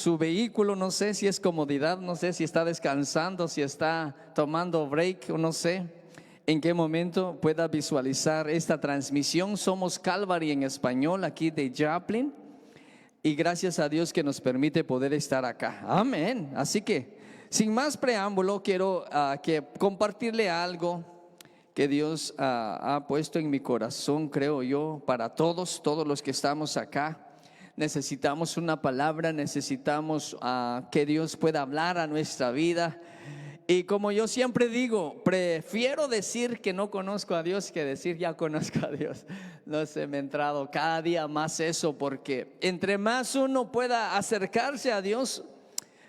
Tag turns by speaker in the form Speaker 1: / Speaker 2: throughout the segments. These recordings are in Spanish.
Speaker 1: Su vehículo, no sé si es comodidad, no sé si está descansando, si está tomando break o no sé en qué momento pueda visualizar esta transmisión. Somos Calvary en español aquí de Joplin y gracias a Dios que nos permite poder estar acá. Amén. Así que sin más preámbulo quiero compartirle algo que Dios ha puesto en mi corazón, creo yo, para todos los que estamos acá. Necesitamos una palabra, necesitamos que Dios pueda hablar a nuestra vida. Y como yo siempre digo, prefiero decir que no conozco a Dios que decir ya conozco a Dios. No sé, me ha entrado cada día más eso, porque entre más uno pueda acercarse a Dios,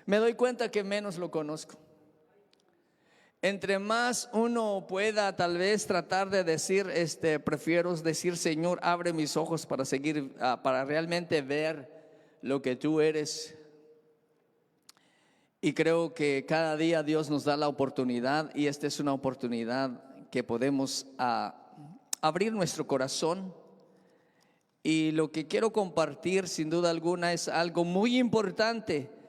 Speaker 1: me doy cuenta que menos lo conozco. Entre más uno pueda tal vez tratar de decir, prefiero decir, Señor, abre mis ojos para seguir, para realmente ver lo que tú eres. Y creo que cada día Dios nos da la oportunidad, y esta es una oportunidad que podemos abrir nuestro corazón. Y lo que quiero compartir sin duda alguna es algo muy importante.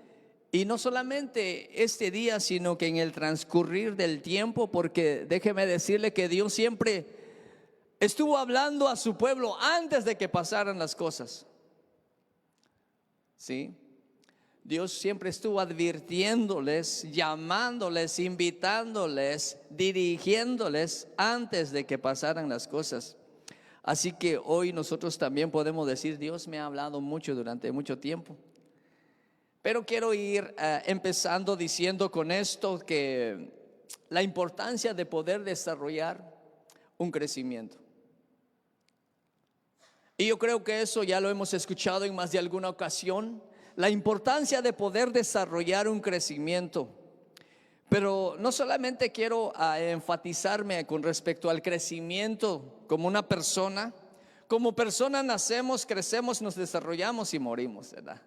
Speaker 1: Y no solamente este día, sino que en el transcurrir del tiempo, porque déjeme decirle que Dios siempre estuvo hablando a su pueblo antes de que pasaran las cosas. ¿Sí? Dios siempre estuvo advirtiéndoles, llamándoles, invitándoles, dirigiéndoles antes de que pasaran las cosas. Así que hoy nosotros también podemos decir, Dios me ha hablado mucho durante mucho tiempo. Pero quiero ir empezando diciendo con esto que la importancia de poder desarrollar un crecimiento. Y yo creo que eso ya lo hemos escuchado en más de alguna ocasión, la importancia de poder desarrollar un crecimiento. Pero no solamente quiero enfatizarme con respecto al crecimiento como una persona. Como persona nacemos, crecemos, nos desarrollamos y morimos, ¿verdad?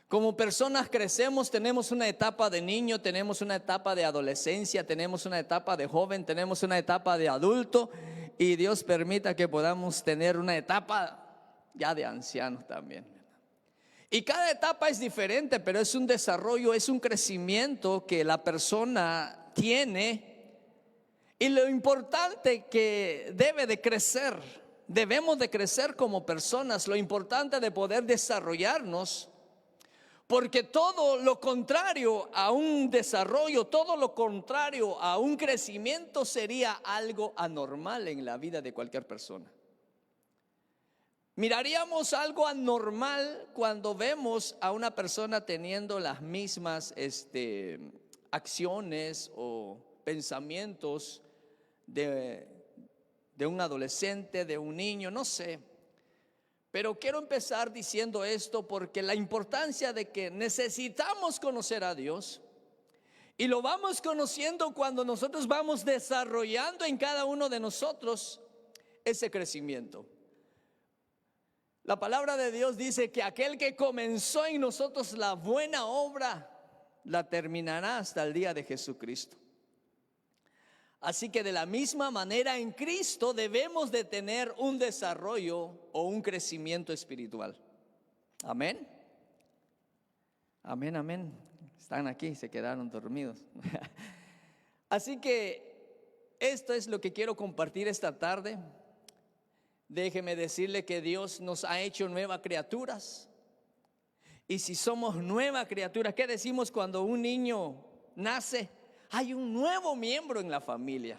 Speaker 1: Como personas crecemos, tenemos una etapa de niño, tenemos una etapa de adolescencia, tenemos una etapa de joven, tenemos una etapa de adulto, y Dios permita que podamos tener una etapa ya de anciano también. Y cada etapa es diferente, pero es un desarrollo, es un crecimiento que la persona tiene. Y lo importante que debe de crecer, debemos de crecer como personas, lo importante de poder desarrollarnos. Porque todo lo contrario a un desarrollo, todo lo contrario a un crecimiento sería algo anormal en la vida de cualquier persona. Miraríamos algo anormal cuando vemos a una persona teniendo las mismas acciones o pensamientos de un adolescente, de un niño, no sé. Pero quiero empezar diciendo esto porque la importancia de que necesitamos conocer a Dios, y lo vamos conociendo cuando nosotros vamos desarrollando en cada uno de nosotros ese crecimiento. La palabra de Dios dice que aquel que comenzó en nosotros la buena obra la terminará hasta el día de Jesucristo. Así que de la misma manera en Cristo debemos de tener un desarrollo o un crecimiento espiritual. Amén. Amén, amén. Están aquí, se quedaron dormidos. Así que esto es lo que quiero compartir esta tarde. Déjeme decirle que Dios nos ha hecho nuevas criaturas. Y si somos nueva criatura, ¿qué decimos cuando un niño nace? Hay un nuevo miembro en la familia.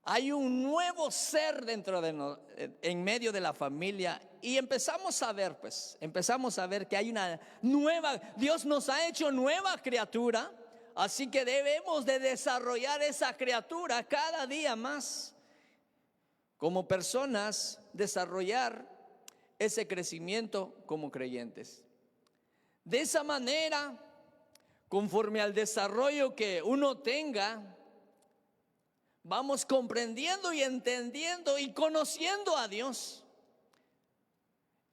Speaker 1: Hay un nuevo ser en medio de la familia. Y empezamos a ver que hay una nueva, Dios nos ha hecho nueva criatura. Así que debemos de desarrollar esa criatura cada día más. Como personas, desarrollar ese crecimiento como creyentes. De esa manera, conforme al desarrollo que uno tenga, vamos comprendiendo y entendiendo y conociendo a Dios.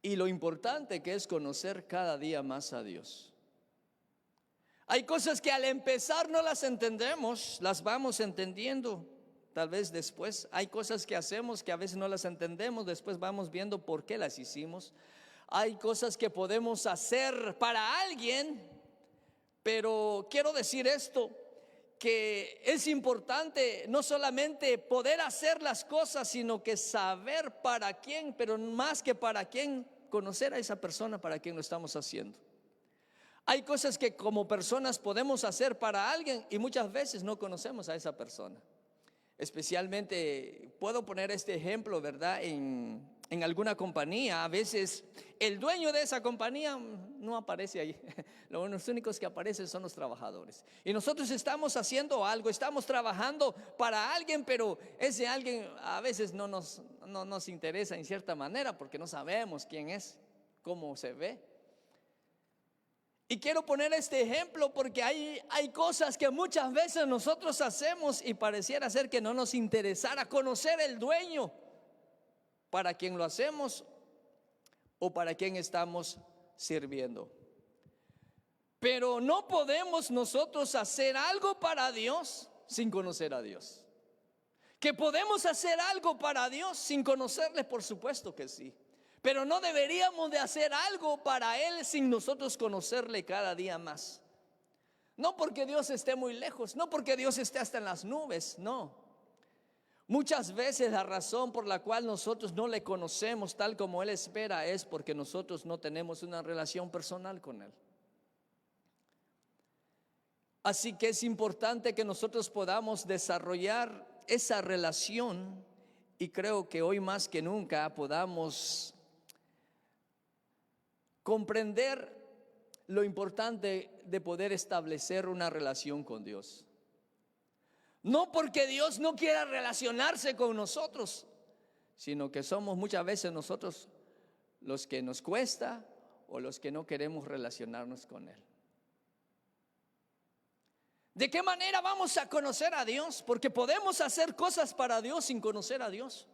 Speaker 1: Y lo importante que es conocer cada día más a Dios. Hay cosas que al empezar no las entendemos, las vamos entendiendo tal vez después. Hay cosas que hacemos que a veces no las entendemos, después vamos viendo por qué las hicimos. Hay cosas que podemos hacer para alguien, pero quiero decir esto, que es importante no solamente poder hacer las cosas, sino que saber para quién, pero más que para quién, conocer a esa persona para quien lo estamos haciendo. Hay cosas que como personas podemos hacer para alguien y muchas veces no conocemos a esa persona. Especialmente, puedo poner este ejemplo, ¿verdad? En alguna compañía, a veces el dueño de esa compañía no aparece ahí. Los únicos que aparecen son los trabajadores. Y nosotros estamos haciendo algo, estamos trabajando para alguien, pero ese alguien a veces no nos interesa en cierta manera porque no sabemos quién es, cómo se ve. Y quiero poner este ejemplo porque hay cosas que muchas veces nosotros hacemos y pareciera ser que no nos interesara conocer el dueño para quien lo hacemos o para quien estamos sirviendo. Pero no podemos nosotros hacer algo para Dios sin conocer a Dios. ¿Que podemos hacer algo para Dios sin conocerle? Por supuesto que sí. Pero no deberíamos de hacer algo para Él sin nosotros conocerle cada día más. No porque Dios esté muy lejos, no porque Dios esté hasta en las nubes, no. Muchas veces la razón por la cual nosotros no le conocemos tal como Él espera es porque nosotros no tenemos una relación personal con Él. Así que es importante que nosotros podamos desarrollar esa relación y creo que hoy más que nunca podamos comprender lo importante de poder establecer una relación con Dios. No porque Dios no quiera relacionarse con nosotros, sino que somos muchas veces nosotros los que nos cuesta o los que no queremos relacionarnos con Él. ¿De qué manera vamos a conocer a Dios? Porque podemos hacer cosas para Dios sin conocer a Dios.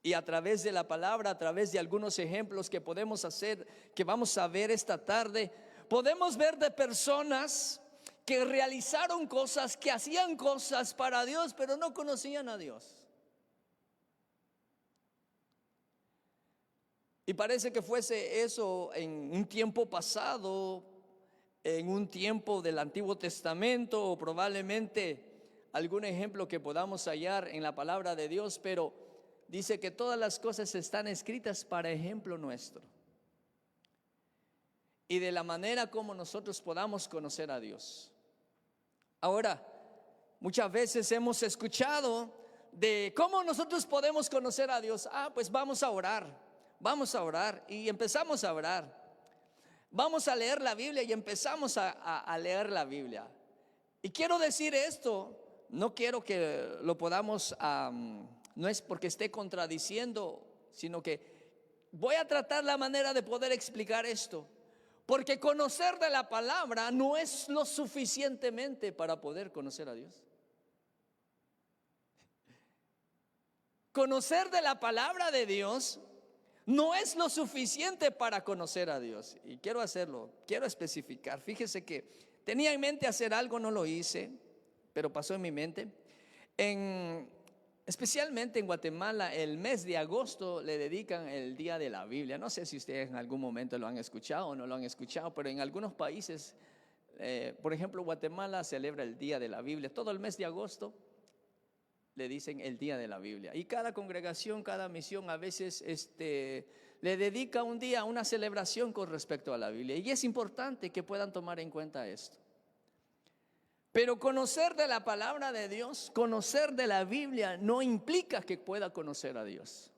Speaker 1: Y a través de la palabra, a través de algunos ejemplos que podemos hacer, que vamos a ver esta tarde, podemos ver de personas que realizaron cosas, que hacían cosas para Dios, pero no conocían a Dios. Y parece que fuese eso en un tiempo pasado, en un tiempo del Antiguo Testamento, o probablemente algún ejemplo que podamos hallar en la palabra de Dios, pero dice que todas las cosas están escritas para ejemplo nuestro y de la manera como nosotros podamos conocer a Dios. Ahora, muchas veces hemos escuchado de cómo nosotros podemos conocer a Dios. Pues vamos a orar y empezamos a orar. Vamos a leer la Biblia y empezamos a leer la Biblia. Y quiero decir esto, no quiero que lo podamos, no es porque esté contradiciendo, sino que voy a tratar la manera de poder explicar esto. Porque conocer de la palabra no es lo suficientemente para poder conocer a Dios. Conocer de la palabra de Dios no es lo suficiente para conocer a Dios. Y quiero hacerlo, quiero especificar. Fíjese que tenía en mente hacer algo, no lo hice, pero pasó en mi mente. Especialmente en Guatemala, el mes de agosto le dedican el Día de la Biblia. No sé si ustedes en algún momento lo han escuchado o no lo han escuchado, pero en algunos países, por ejemplo, Guatemala celebra el Día de la Biblia. Todo el mes de agosto le dicen el Día de la Biblia. Y cada congregación, cada misión a veces le dedica un día, una celebración con respecto a la Biblia. Y es importante que puedan tomar en cuenta esto. Pero conocer de la palabra de Dios, conocer de la Biblia, no implica que pueda conocer a Dios.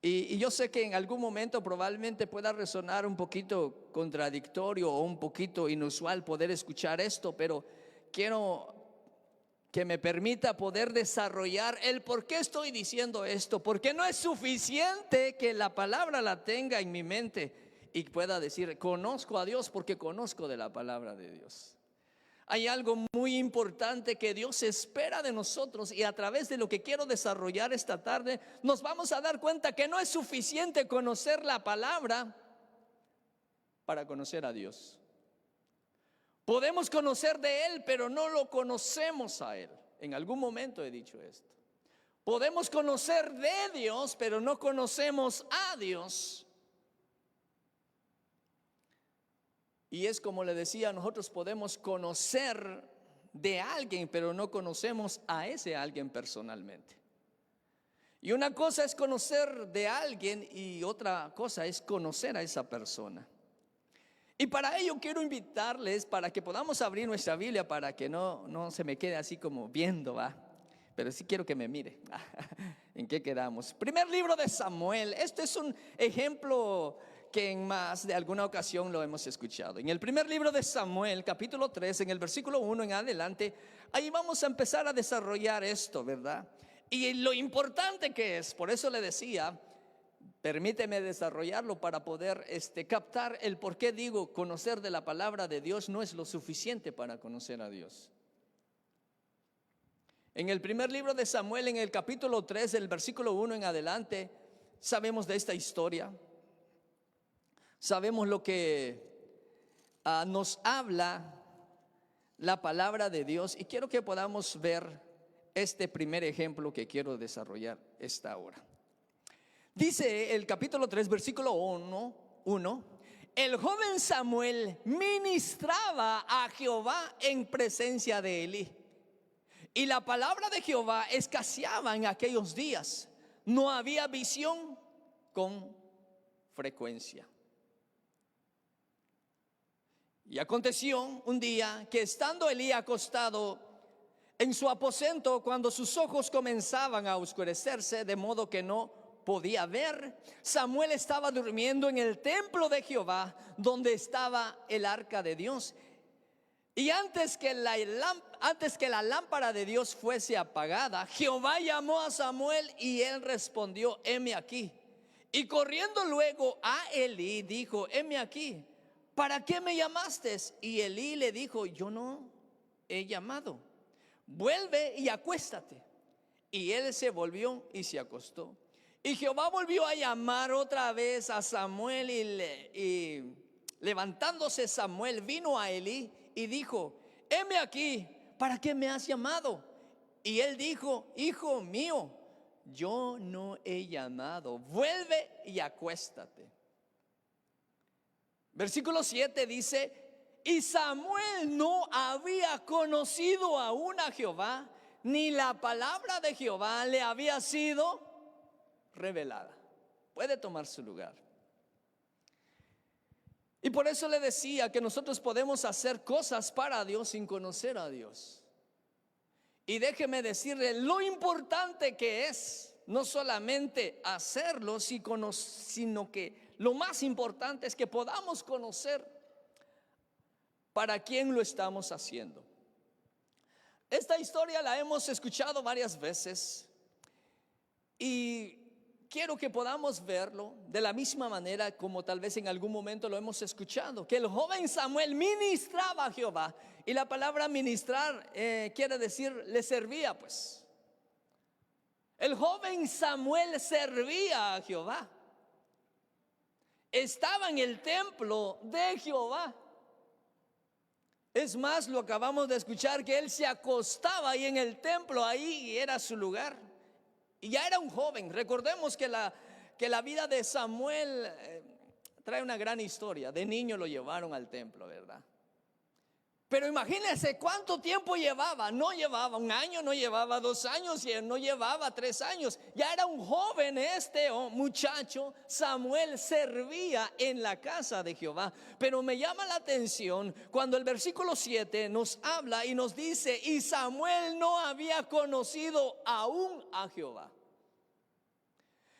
Speaker 1: Y yo sé que en algún momento probablemente pueda resonar un poquito contradictorio o un poquito inusual poder escuchar esto, pero quiero que me permita poder desarrollar el por qué estoy diciendo esto. Porque no es suficiente que la palabra la tenga en mi mente y pueda decir, conozco a Dios porque conozco de la palabra de Dios. Hay algo muy importante que Dios espera de nosotros y a través de lo que quiero desarrollar esta tarde, nos vamos a dar cuenta que no es suficiente conocer la palabra para conocer a Dios. Podemos conocer de Él, pero no lo conocemos a Él. En algún momento he dicho esto. Podemos conocer de Dios, pero no conocemos a Dios. Y es como le decía, nosotros podemos conocer de alguien, pero no conocemos a ese alguien personalmente. Y una cosa es conocer de alguien y otra cosa es conocer a esa persona. Y para ello quiero invitarles para que podamos abrir nuestra Biblia, para que no se me quede así como viendo, ¿va? Pero sí quiero que me mire. ¿En qué quedamos? Primer libro de Samuel. Este es un ejemplo que en más de alguna ocasión lo hemos escuchado. En el primer libro de Samuel, capítulo 3, en el versículo 1 en adelante, ahí vamos a empezar a desarrollar esto, ¿verdad? Y lo importante que es, por eso le decía, permíteme desarrollarlo para poder captar el por qué digo conocer de la palabra de Dios no es lo suficiente para conocer a Dios. En el primer libro de Samuel, en el capítulo 3, del versículo 1 en adelante, sabemos de esta historia. Sabemos lo que nos habla la palabra de Dios, y quiero que podamos ver este primer ejemplo que quiero desarrollar esta hora. Dice el capítulo 3, versículo 1: el joven Samuel ministraba a Jehová en presencia de Elí. Y la palabra de Jehová escaseaba en aquellos días. No había visión con frecuencia. Y aconteció un día que, estando Elí acostado en su aposento, cuando sus ojos comenzaban a oscurecerse de modo que no podía ver, Samuel estaba durmiendo en el templo de Jehová, donde estaba el arca de Dios. Y antes que la lámpara de Dios fuese apagada, Jehová llamó a Samuel, y él respondió: heme aquí. Y corriendo luego a Elí dijo: heme aquí, ¿para qué me llamaste? Y Elí le dijo: yo no he llamado, vuelve y acuéstate. Y él se volvió y se acostó. Y Jehová volvió a llamar otra vez a Samuel, y levantándose Samuel vino a Elí y dijo: heme aquí, ¿para qué me has llamado? Y él dijo: hijo mío, yo no he llamado, vuelve y acuéstate. Versículo 7 dice: y Samuel no había conocido aún a Jehová, ni la palabra de Jehová le había sido revelada. Puede tomar su lugar. Y por eso le decía que nosotros podemos hacer cosas para Dios sin conocer a Dios. Y déjeme decirle lo importante que es no solamente hacerlo, sino que lo más importante es que podamos conocer para quién lo estamos haciendo. Esta historia la hemos escuchado varias veces, y quiero que podamos verlo de la misma manera como tal vez en algún momento lo hemos escuchado, que el joven Samuel ministraba a Jehová. Y la palabra ministrar quiere decir le servía, pues. El joven Samuel servía a Jehová. Estaba en el templo de Jehová. Es más, lo acabamos de escuchar, que él se acostaba ahí en el templo, ahí era su lugar. Y ya era un joven. Recordemos que la vida de Samuel trae una gran historia. De niño lo llevaron al templo, ¿verdad? Pero imagínense cuánto tiempo llevaba. No llevaba un año, no llevaba 2 años, no llevaba 3 años. Ya era un joven muchacho. Samuel servía en la casa de Jehová. Pero me llama la atención cuando el versículo 7 nos habla y nos dice: y Samuel no había conocido aún a Jehová.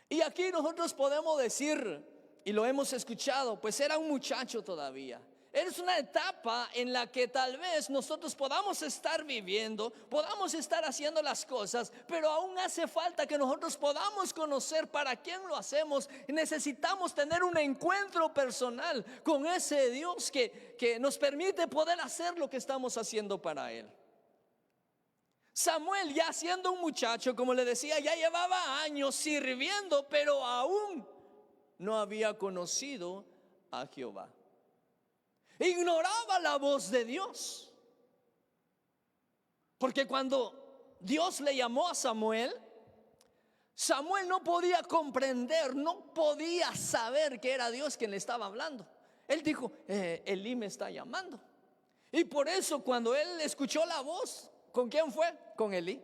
Speaker 1: Y aquí nosotros podemos decir, y lo hemos escuchado, pues era un muchacho todavía. Es una etapa en la que tal vez nosotros podamos estar viviendo, podamos estar haciendo las cosas, pero aún hace falta que nosotros podamos conocer para quién lo hacemos. Necesitamos tener un encuentro personal con ese Dios que nos permite poder hacer lo que estamos haciendo para Él. Samuel, ya siendo un muchacho, como le decía, ya llevaba años sirviendo, pero aún no había conocido a Jehová. Ignoraba la voz de Dios. Porque cuando Dios le llamó a Samuel, Samuel no podía comprender, no podía saber que era Dios quien le estaba hablando. Él dijo, Elí me está llamando. Y por eso cuando él escuchó la voz, ¿con quién fue? Con Elí.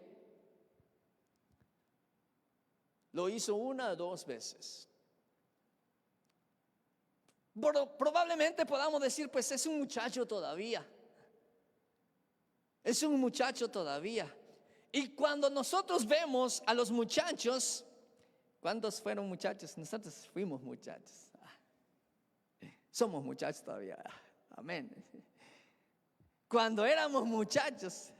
Speaker 1: Lo hizo 1 o 2 veces. Probablemente podamos decir, pues es un muchacho todavía. Es un muchacho todavía. Y cuando nosotros vemos a los muchachos, ¿cuántos fueron muchachos? Nosotros fuimos muchachos. Somos muchachos todavía. Amén. Cuando éramos muchachos,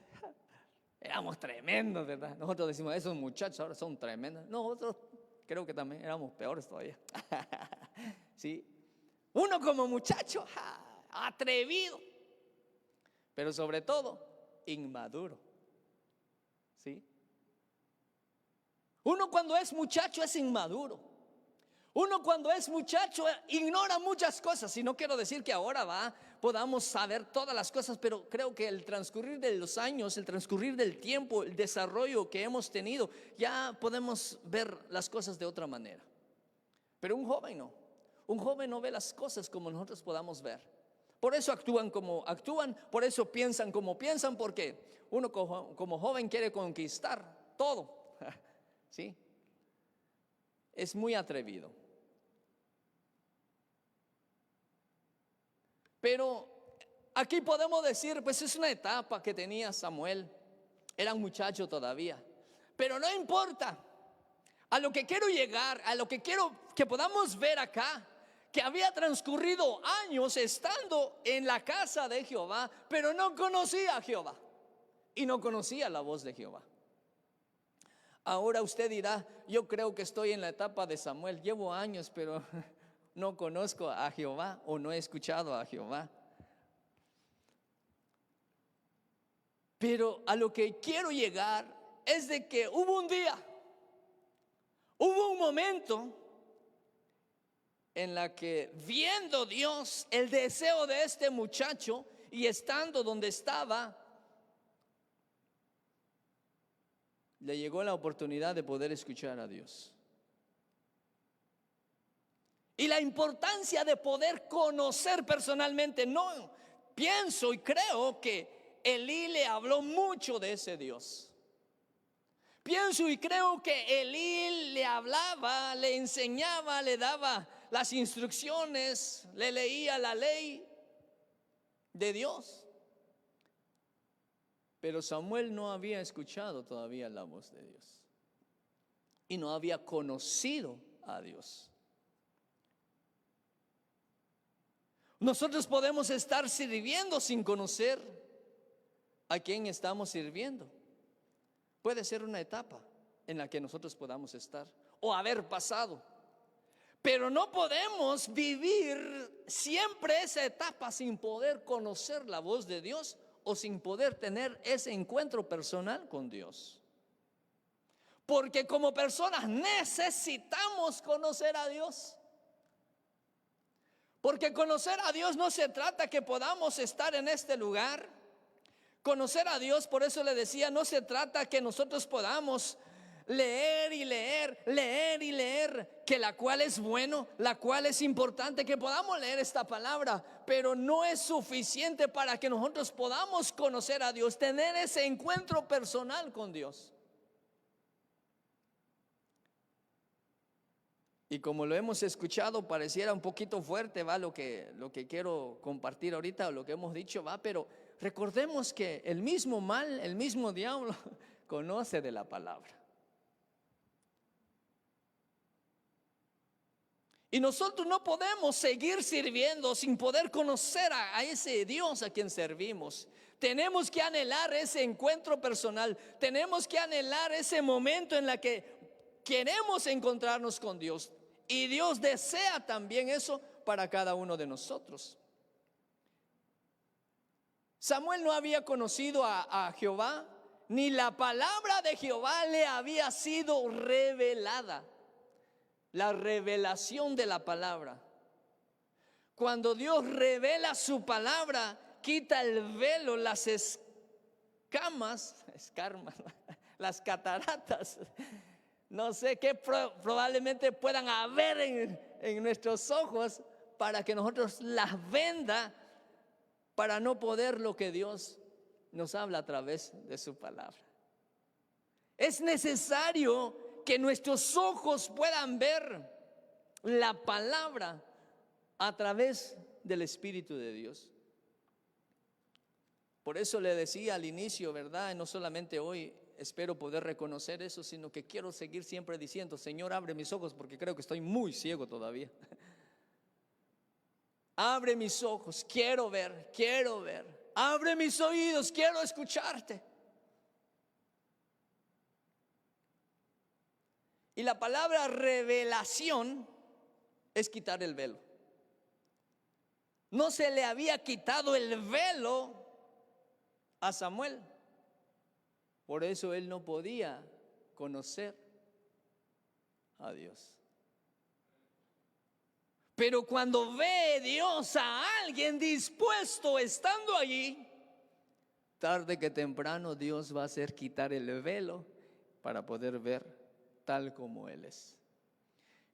Speaker 1: éramos tremendos, ¿verdad? Nosotros decimos, esos muchachos ahora son tremendos. Nosotros creo que también éramos peores todavía. Sí. Uno como muchacho, atrevido, pero sobre todo inmaduro. ¿Sí? Uno cuando es muchacho es inmaduro. Uno cuando es muchacho ignora muchas cosas. Y no quiero decir que ahora podamos saber todas las cosas, pero creo que el transcurrir de los años, el transcurrir del tiempo, el desarrollo que hemos tenido, ya podemos ver las cosas de otra manera. Pero un joven no. Un joven no ve las cosas como nosotros podamos ver. Por eso actúan como actúan, por eso piensan como piensan, porque uno como joven quiere conquistar todo. ¿Sí? Es muy atrevido. Pero aquí podemos decir, pues es una etapa que tenía Samuel. Era un muchacho todavía. Pero no importa. A lo que quiero llegar, a lo que quiero que podamos ver acá, que había transcurrido años estando en la casa de Jehová, pero no conocía a Jehová y no conocía la voz de Jehová. Ahora usted dirá, yo creo que estoy en la etapa de Samuel, llevo años, pero no conozco a Jehová o no he escuchado a Jehová. Pero a lo que quiero llegar es de que hubo un día, hubo un momento en la que, viendo Dios el deseo de este muchacho y estando donde estaba, le llegó la oportunidad de poder escuchar a Dios. Y la importancia de poder conocer personalmente. No, pienso y creo que Elí le habló mucho de ese Dios. Pienso y creo que Elí le hablaba, le enseñaba, le daba las instrucciones, le leía la ley de Dios. Pero Samuel no había escuchado todavía la voz de Dios y no había conocido a Dios. Nosotros podemos estar sirviendo sin conocer a quién estamos sirviendo. Puede ser una etapa en la que nosotros podamos estar o haber pasado. Pero no podemos vivir siempre esa etapa sin poder conocer la voz de Dios o sin poder tener ese encuentro personal con Dios. Porque como personas necesitamos conocer a Dios. Porque conocer a Dios no se trata que podamos estar en este lugar. Conocer a Dios, por eso le decía, no se trata que nosotros podamos leer y leer, leer y leer, que la cual es bueno, la cual es importante, que podamos leer esta palabra, pero no es suficiente para que nosotros podamos conocer a Dios, tener ese encuentro personal con Dios. Y como lo hemos escuchado, pareciera un poquito fuerte, lo que quiero compartir ahorita, o lo que hemos dicho, pero recordemos que el mismo mal, el mismo diablo conoce de la palabra. Y nosotros no podemos seguir sirviendo sin poder conocer a ese Dios a quien servimos. Tenemos que anhelar ese encuentro personal. Tenemos que anhelar ese momento en el que queremos encontrarnos con Dios. Y Dios desea también eso para cada uno de nosotros. Samuel no había conocido a Jehová, ni la palabra de Jehová le había sido revelada. La revelación de la palabra. Cuando Dios revela su palabra, quita el velo, las escamas, las cataratas no sé qué probablemente puedan haber en nuestros ojos para que nosotros las venda para no poder lo que Dios nos habla a través de su palabra. Es necesario que nuestros ojos puedan ver la palabra a través del Espíritu de Dios. Por eso le decía al inicio, ¿verdad? No solamente hoy espero poder reconocer eso, sino que quiero seguir siempre diciendo: Señor, abre mis ojos, porque creo que estoy muy ciego todavía. Abre mis ojos, quiero ver, quiero ver. Abre mis oídos, quiero escucharte. Y la palabra revelación es quitar el velo. No se le había quitado el velo a Samuel. Por eso él no podía conocer a Dios. Pero cuando ve Dios a alguien dispuesto, estando allí, tarde que temprano Dios va a hacer quitar el velo para poder ver tal como Él es.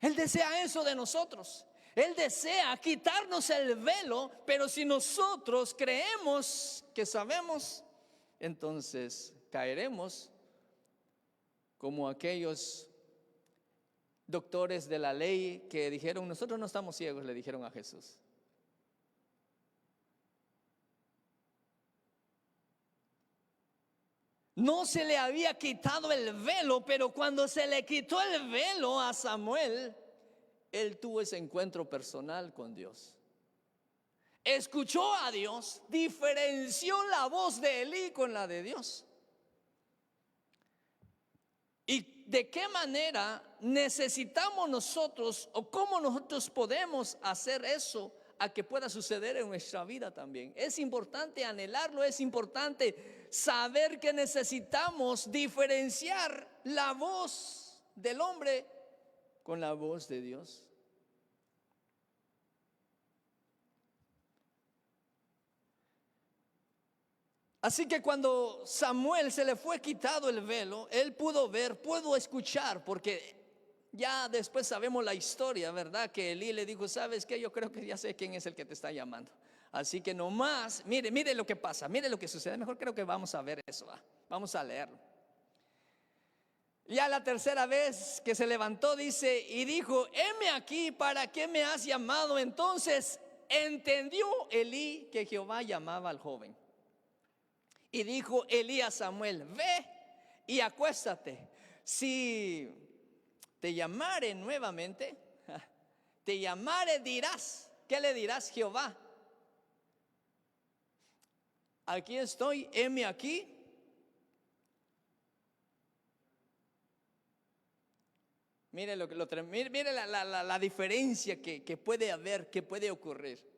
Speaker 1: Él desea eso de nosotros. Él desea quitarnos el velo, pero si nosotros creemos que sabemos, entonces caeremos como aquellos doctores de la ley que dijeron: nosotros no estamos ciegos, le dijeron a Jesús. No se le había quitado el velo, pero cuando se le quitó el velo a Samuel, él tuvo ese encuentro personal con Dios. Escuchó a Dios, diferenció la voz de Elí con la de Dios. ¿Y de qué manera necesitamos nosotros, o cómo nosotros podemos hacer eso a que pueda suceder en nuestra vida también? Es importante anhelarlo, es importante saber que necesitamos diferenciar la voz del hombre con la voz de Dios. Así que cuando Samuel se le fue quitado el velo, él pudo ver, pudo escuchar, porque ya después sabemos la historia, ¿verdad? Que Elí le dijo: ¿sabes qué? Yo creo que ya sé quién es el que te está llamando. Así que nomás, mire lo que pasa, mire lo que sucede. Mejor creo que vamos a ver eso, vamos a leerlo. Ya la tercera vez que se levantó, dice, y dijo: heme aquí, ¿para qué me has llamado? Entonces entendió Elí que Jehová llamaba al joven. Y dijo Elí a Samuel: ve y acuéstate. Si te llamare nuevamente, te llamare, dirás. ¿Qué le dirás? Jehová, aquí estoy, heme aquí. Mire mire la diferencia que puede haber, que puede ocurrir.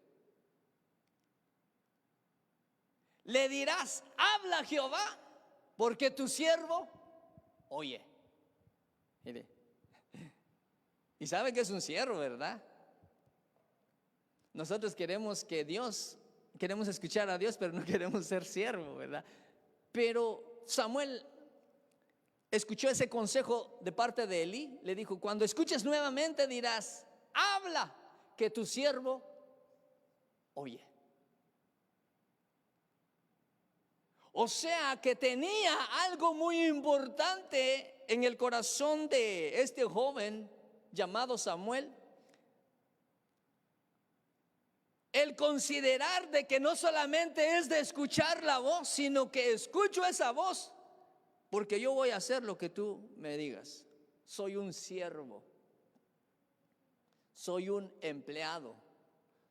Speaker 1: Le dirás: habla Jehová, porque tu siervo oye. Mire. Y sabe que es un siervo, ¿verdad? Nosotros queremos escuchar a Dios, pero no queremos ser siervo, ¿verdad? Pero Samuel escuchó ese consejo de parte de Elí. Le dijo: cuando escuches nuevamente dirás: habla, que tu siervo oye. O sea que tenía algo muy importante en el corazón de este joven llamado Samuel. El considerar de que no solamente es de escuchar la voz, sino que escucho esa voz porque yo voy a hacer lo que tú me digas. Soy un siervo, soy un empleado,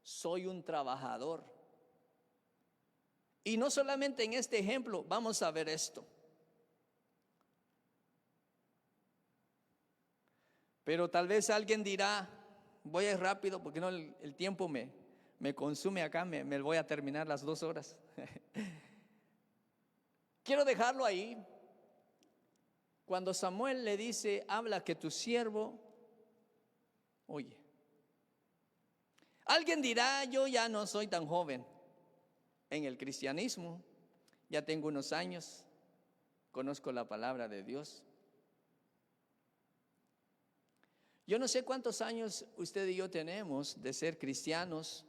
Speaker 1: soy un trabajador. Y no solamente en este ejemplo, vamos a ver esto. Pero tal vez alguien dirá: voy a ir rápido porque no, el tiempo me consume acá, me voy a terminar las 2 horas. Quiero dejarlo ahí. Cuando Samuel le dice: habla, que tu siervo oye. Alguien dirá: yo ya no soy tan joven en el cristianismo, ya tengo unos años, conozco la palabra de Dios. Yo no sé cuántos años usted y yo tenemos de ser cristianos.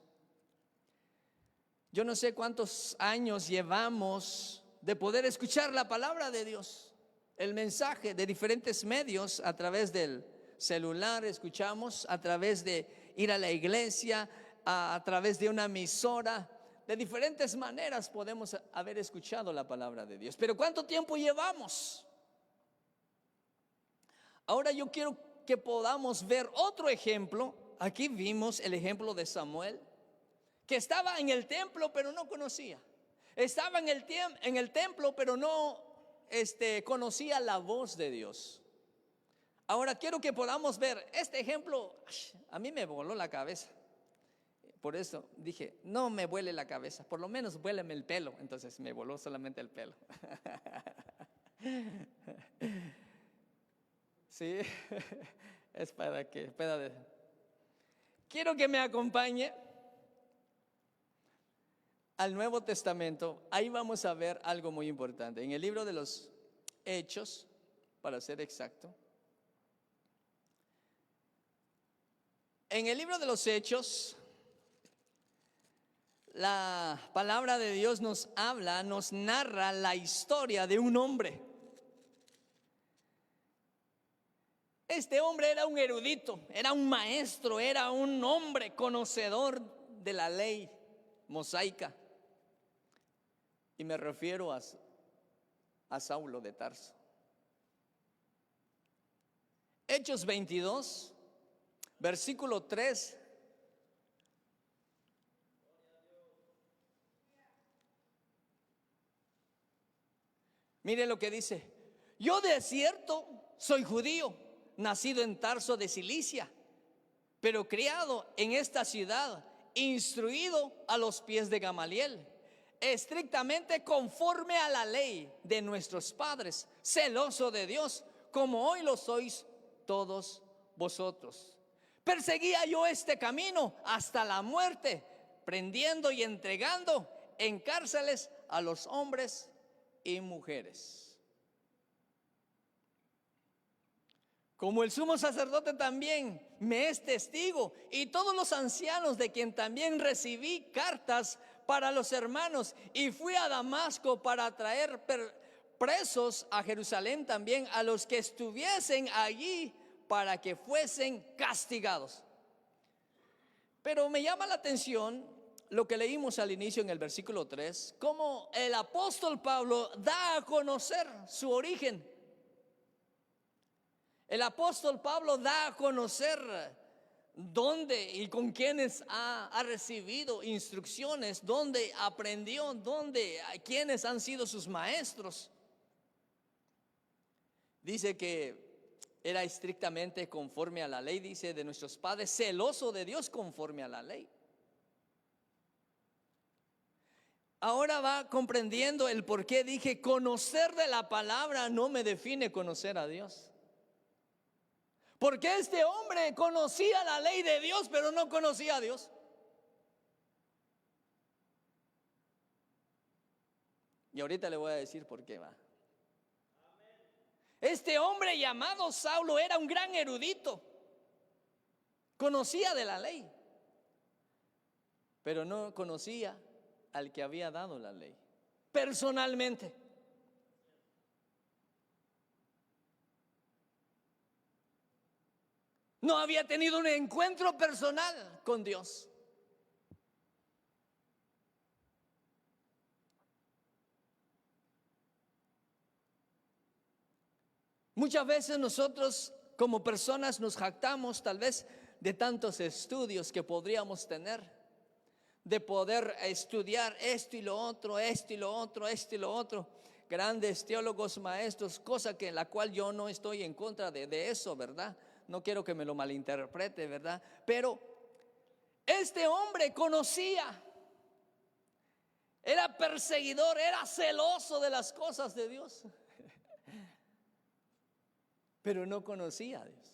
Speaker 1: Yo no sé cuántos años llevamos de poder escuchar la palabra de Dios, el mensaje de diferentes medios, a través del celular escuchamos, a través de ir a la iglesia, a través de una emisora. De diferentes maneras podemos haber escuchado la palabra de Dios. Pero ¿cuánto tiempo llevamos? Ahora yo quiero que podamos ver otro ejemplo. Aquí vimos el ejemplo de Samuel, que estaba en el templo pero no conocía. Estaba en el templo pero no conocía la voz de Dios. Ahora quiero que podamos ver este ejemplo. A mí me voló la cabeza. Por eso dije, no me vuele la cabeza, por lo menos vuéleme el pelo. Entonces me voló solamente el pelo. Sí, es para que pueda. Quiero que me acompañe al Nuevo Testamento. Ahí vamos a ver algo muy importante. En el libro de los Hechos, para ser exacto. En el libro de los Hechos, la palabra de Dios nos habla, nos narra la historia de un hombre. Este hombre era un erudito, era un maestro, era un hombre conocedor de la ley mosaica. Y me refiero a Saulo de Tarso. Hechos 22, versículo 3. Mire lo que dice: yo de cierto soy judío, nacido en Tarso de Cilicia, pero criado en esta ciudad, instruido a los pies de Gamaliel, estrictamente conforme a la ley de nuestros padres, celoso de Dios, como hoy lo sois todos vosotros. Perseguía yo este camino hasta la muerte, prendiendo y entregando en cárceles a los hombres y mujeres. Como el sumo sacerdote también me es testigo, y todos los ancianos, de quien también recibí cartas para los hermanos, y fui a Damasco para traer presos a Jerusalén también a los que estuviesen allí, para que fuesen castigados. Pero me llama la atención lo que leímos al inicio en el versículo 3, cómo el apóstol Pablo da a conocer su origen. El apóstol Pablo da a conocer dónde y con quiénes ha recibido instrucciones, dónde aprendió, quiénes han sido sus maestros. Dice que era estrictamente conforme a la ley, dice, de nuestros padres, celoso de Dios conforme a la ley. Ahora va comprendiendo el por qué dije: conocer de la palabra no me define conocer a Dios. Porque este hombre conocía la ley de Dios, pero no conocía a Dios. Y ahorita le voy a decir por qué va. Este hombre llamado Saulo era un gran erudito, conocía de la ley, pero no conocía al que había dado la ley personalmente. No había tenido un encuentro personal con Dios. Muchas veces nosotros como personas nos jactamos tal vez de tantos estudios que podríamos tener, de poder estudiar esto y lo otro, esto y lo otro, esto y lo otro. Grandes teólogos, maestros, cosa que en la cual yo no estoy en contra de eso, ¿verdad? No quiero que me lo malinterprete, ¿verdad? Pero este hombre conocía, era perseguidor, era celoso de las cosas de Dios, pero no conocía a Dios,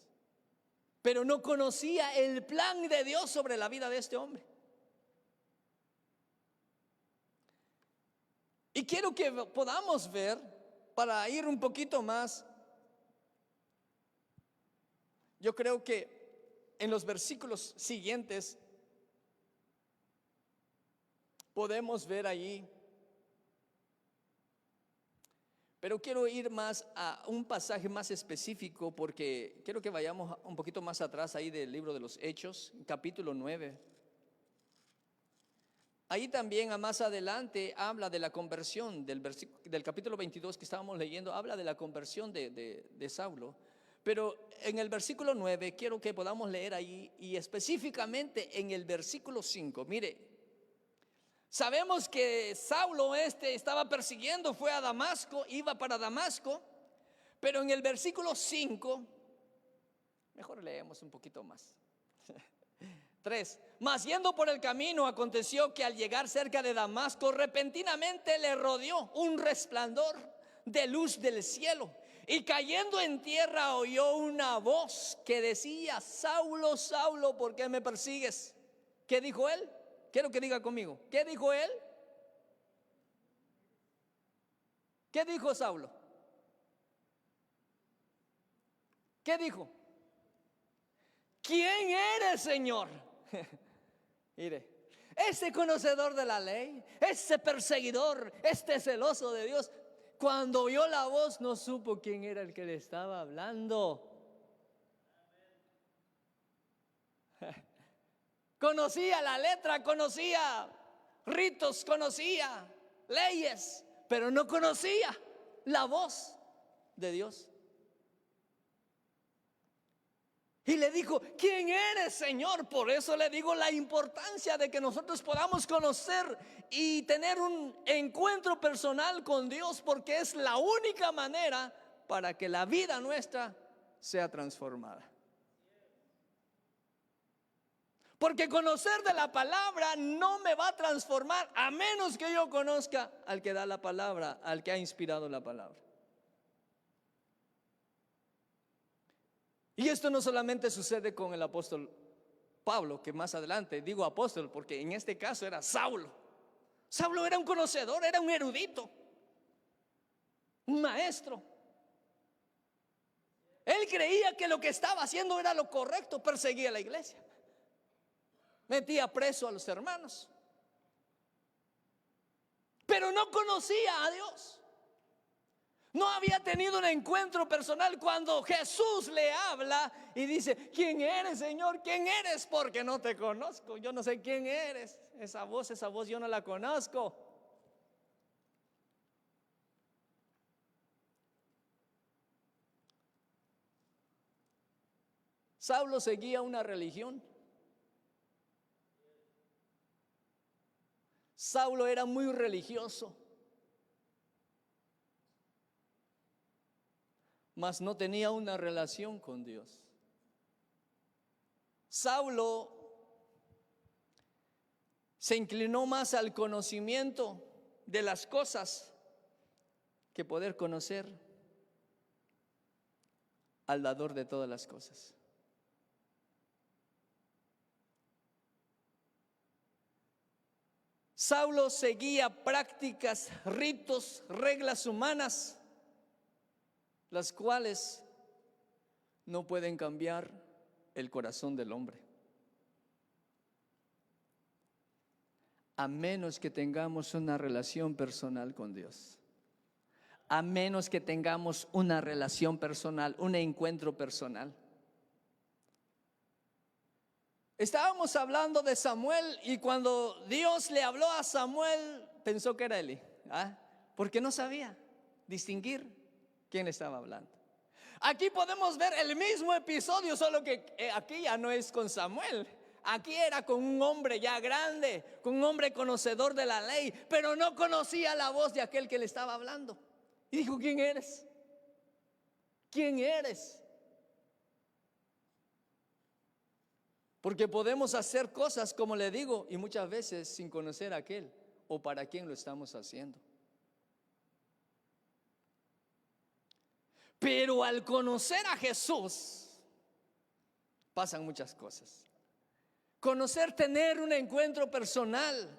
Speaker 1: pero no conocía el plan de Dios sobre la vida de este hombre. Y quiero que podamos ver, para ir un poquito más, yo creo que en los versículos siguientes podemos ver allí, pero quiero ir más a un pasaje más específico porque quiero que vayamos un poquito más atrás ahí del libro de los Hechos, capítulo 9. Ahí también a más adelante habla de la conversión del capítulo 22 que estábamos leyendo, habla de la conversión de Saulo. Pero en el versículo 9 quiero que podamos leer ahí y específicamente en el versículo 5. Mire, sabemos que Saulo estaba persiguiendo, fue a Damasco, iba para Damasco, pero en el versículo 5, mejor leemos un poquito más. 3. Mas yendo por el camino, aconteció que al llegar cerca de Damasco, repentinamente le rodeó un resplandor de luz del cielo. Y cayendo en tierra oyó una voz que decía: Saulo, Saulo, ¿por qué me persigues? ¿Qué dijo él? Quiero que diga conmigo, ¿qué dijo él? ¿Qué dijo Saulo? ¿Qué dijo? ¿Quién eres, Señor? Mire, ese conocedor de la ley, ese perseguidor, este celoso de Dios, cuando oyó la voz no supo quién era el que le estaba hablando. Conocía la letra, conocía ritos, conocía leyes, pero no conocía la voz de Dios. Y le dijo: ¿quién eres, Señor? Por eso le digo la importancia de que nosotros podamos conocer y tener un encuentro personal con Dios, porque es la única manera para que la vida nuestra sea transformada. Porque conocer de la palabra no me va a transformar a menos que yo conozca al que da la palabra, al que ha inspirado la palabra. Y esto no solamente sucede con el apóstol Pablo, que más adelante digo apóstol porque en este caso era Saulo. Saulo era un conocedor, era un erudito, un maestro. Él creía que lo que estaba haciendo era lo correcto, perseguía a la iglesia, metía preso a los hermanos, pero no conocía a Dios. No había tenido un encuentro personal cuando Jesús le habla y dice: ¿quién eres, Señor? ¿Quién eres? Porque no te conozco, yo no sé quién eres. Esa voz yo no la conozco. Saulo seguía una religión. Saulo era muy religioso, mas no tenía una relación con Dios. Saulo se inclinó más al conocimiento de las cosas que poder conocer al dador de todas las cosas. Saulo seguía prácticas, ritos, reglas humanas, las cuales no pueden cambiar el corazón del hombre, a menos que tengamos una relación personal con Dios, a menos que tengamos una relación personal, un encuentro personal. Estábamos hablando de Samuel y cuando Dios le habló a Samuel pensó que era Eli, porque no sabía distinguir quién estaba hablando. Aquí podemos ver el mismo episodio, solo que aquí ya no es con Samuel. Aquí era con un hombre ya grande, con un hombre conocedor de la ley, pero no conocía la voz de aquel que le estaba hablando. Y dijo: ¿quién eres? ¿Quién eres? Porque podemos hacer cosas, como le digo, y muchas veces sin conocer a aquel o para quién lo estamos haciendo. Pero al conocer a Jesús pasan muchas cosas. Conocer, tener un encuentro personal.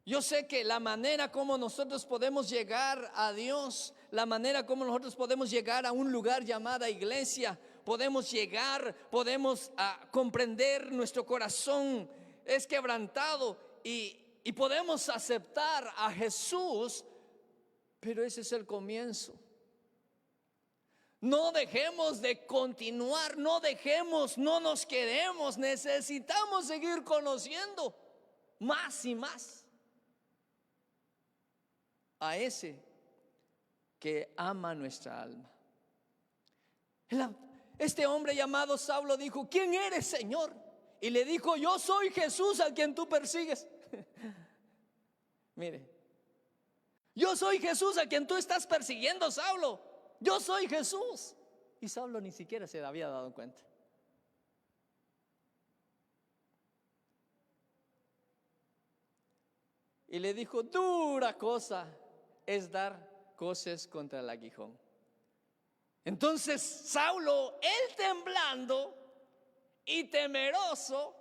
Speaker 1: Yo sé que la manera como nosotros podemos llegar a Dios, la manera como nosotros podemos llegar a un lugar llamado iglesia, podemos llegar, podemos comprender, nuestro corazón es quebrantado y podemos aceptar a Jesús, pero ese es el comienzo. No dejemos de continuar, no nos quedemos, necesitamos seguir conociendo más y más a ese que ama nuestra alma. Este hombre llamado Saulo dijo: ¿quién eres, Señor? Y le dijo: yo soy Jesús al quien tú persigues. Mire, yo soy Jesús a quien tú estás persiguiendo, Saulo. Yo soy Jesús. Y Saulo ni siquiera se había dado cuenta. Y le dijo: dura cosa es dar coces contra el aguijón. Entonces Saulo, él temblando y temeroso,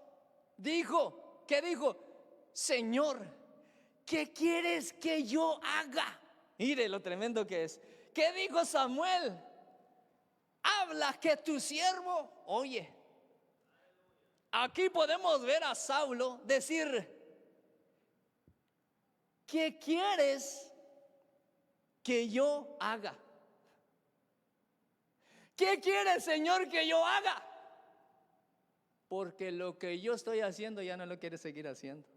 Speaker 1: dijo: ¿qué dijo? Señor, ¿qué quieres que yo haga? Mire lo tremendo que es. ¿Qué dijo Samuel? Habla, que tu siervo oye. Aquí podemos ver a Saulo decir: ¿qué quieres que yo haga? ¿Qué quieres, Señor, que yo haga? Porque lo que yo estoy haciendo ya no lo quiere seguir haciendo.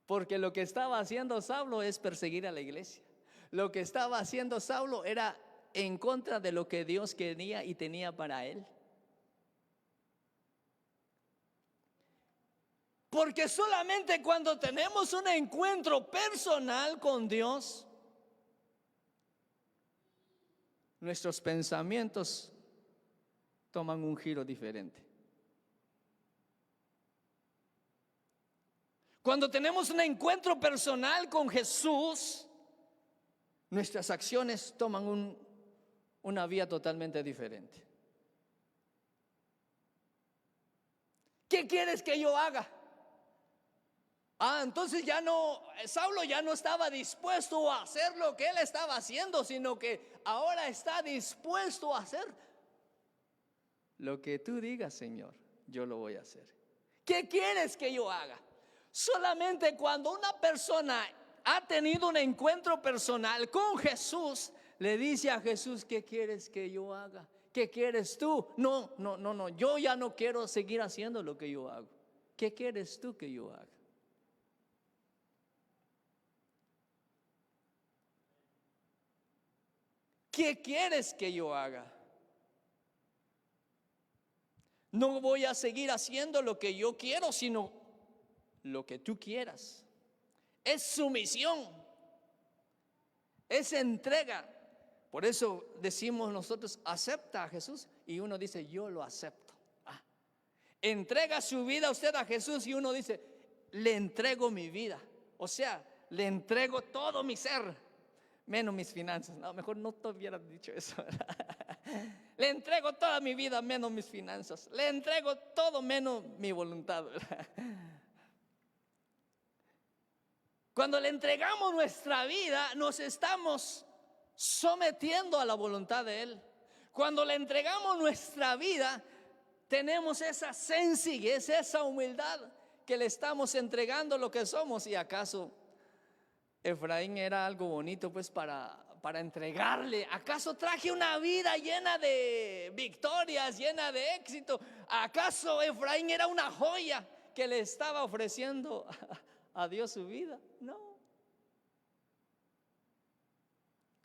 Speaker 1: Porque lo que estaba haciendo Saulo es perseguir a la iglesia. Lo que estaba haciendo Saulo era en contra de lo que Dios quería y tenía para él. Porque solamente cuando tenemos un encuentro personal con Dios, nuestros pensamientos toman un giro diferente. Cuando tenemos un encuentro personal con Jesús, nuestras acciones toman una vía totalmente diferente. ¿Qué quieres que yo haga? Entonces Saulo ya no estaba dispuesto a hacer lo que él estaba haciendo, sino que ahora está dispuesto a hacer lo que tú digas, Señor, yo lo voy a hacer. ¿Qué quieres que yo haga? Solamente cuando una persona ha tenido un encuentro personal con Jesús, le dice a Jesús: ¿qué quieres que yo haga? ¿Qué quieres tú? No, yo ya no quiero seguir haciendo lo que yo hago. ¿Qué quieres tú que yo haga? ¿Qué quieres que yo haga? No voy a seguir haciendo lo que yo quiero, sino lo que tú quieras. Es sumisión, es entrega. Por eso decimos nosotros: acepta a Jesús, y uno dice: yo lo acepto. Entrega su vida usted a Jesús, y uno dice: le entrego mi vida. O sea, le entrego todo mi ser, menos mis finanzas. No, mejor no te hubiera dicho eso. Le entrego toda mi vida menos mis finanzas. Le entrego todo menos mi voluntad. Cuando le entregamos nuestra vida, nos estamos sometiendo a la voluntad de Él. Cuando le entregamos nuestra vida, tenemos esa sencillez, esa humildad, que le estamos entregando lo que somos. ¿Y acaso Efraín era algo bonito pues para entregarle? ¿Acaso traje una vida llena de victorias, llena de éxito? ¿Acaso Efraín era una joya que le estaba ofreciendo a Dios su vida? No.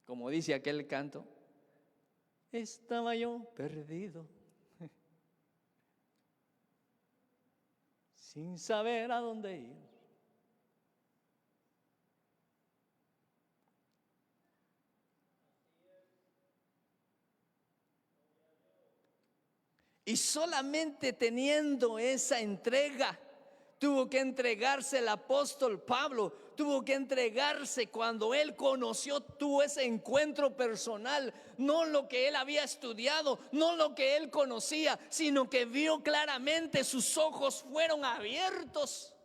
Speaker 1: Como dice aquel canto: estaba yo perdido, sin saber a dónde ir. Y solamente teniendo esa entrega, tuvo que entregarse el apóstol Pablo, tuvo que entregarse cuando él conoció, tuvo ese encuentro personal, no lo que él había estudiado, no lo que él conocía, sino que vio claramente, sus ojos fueron abiertos.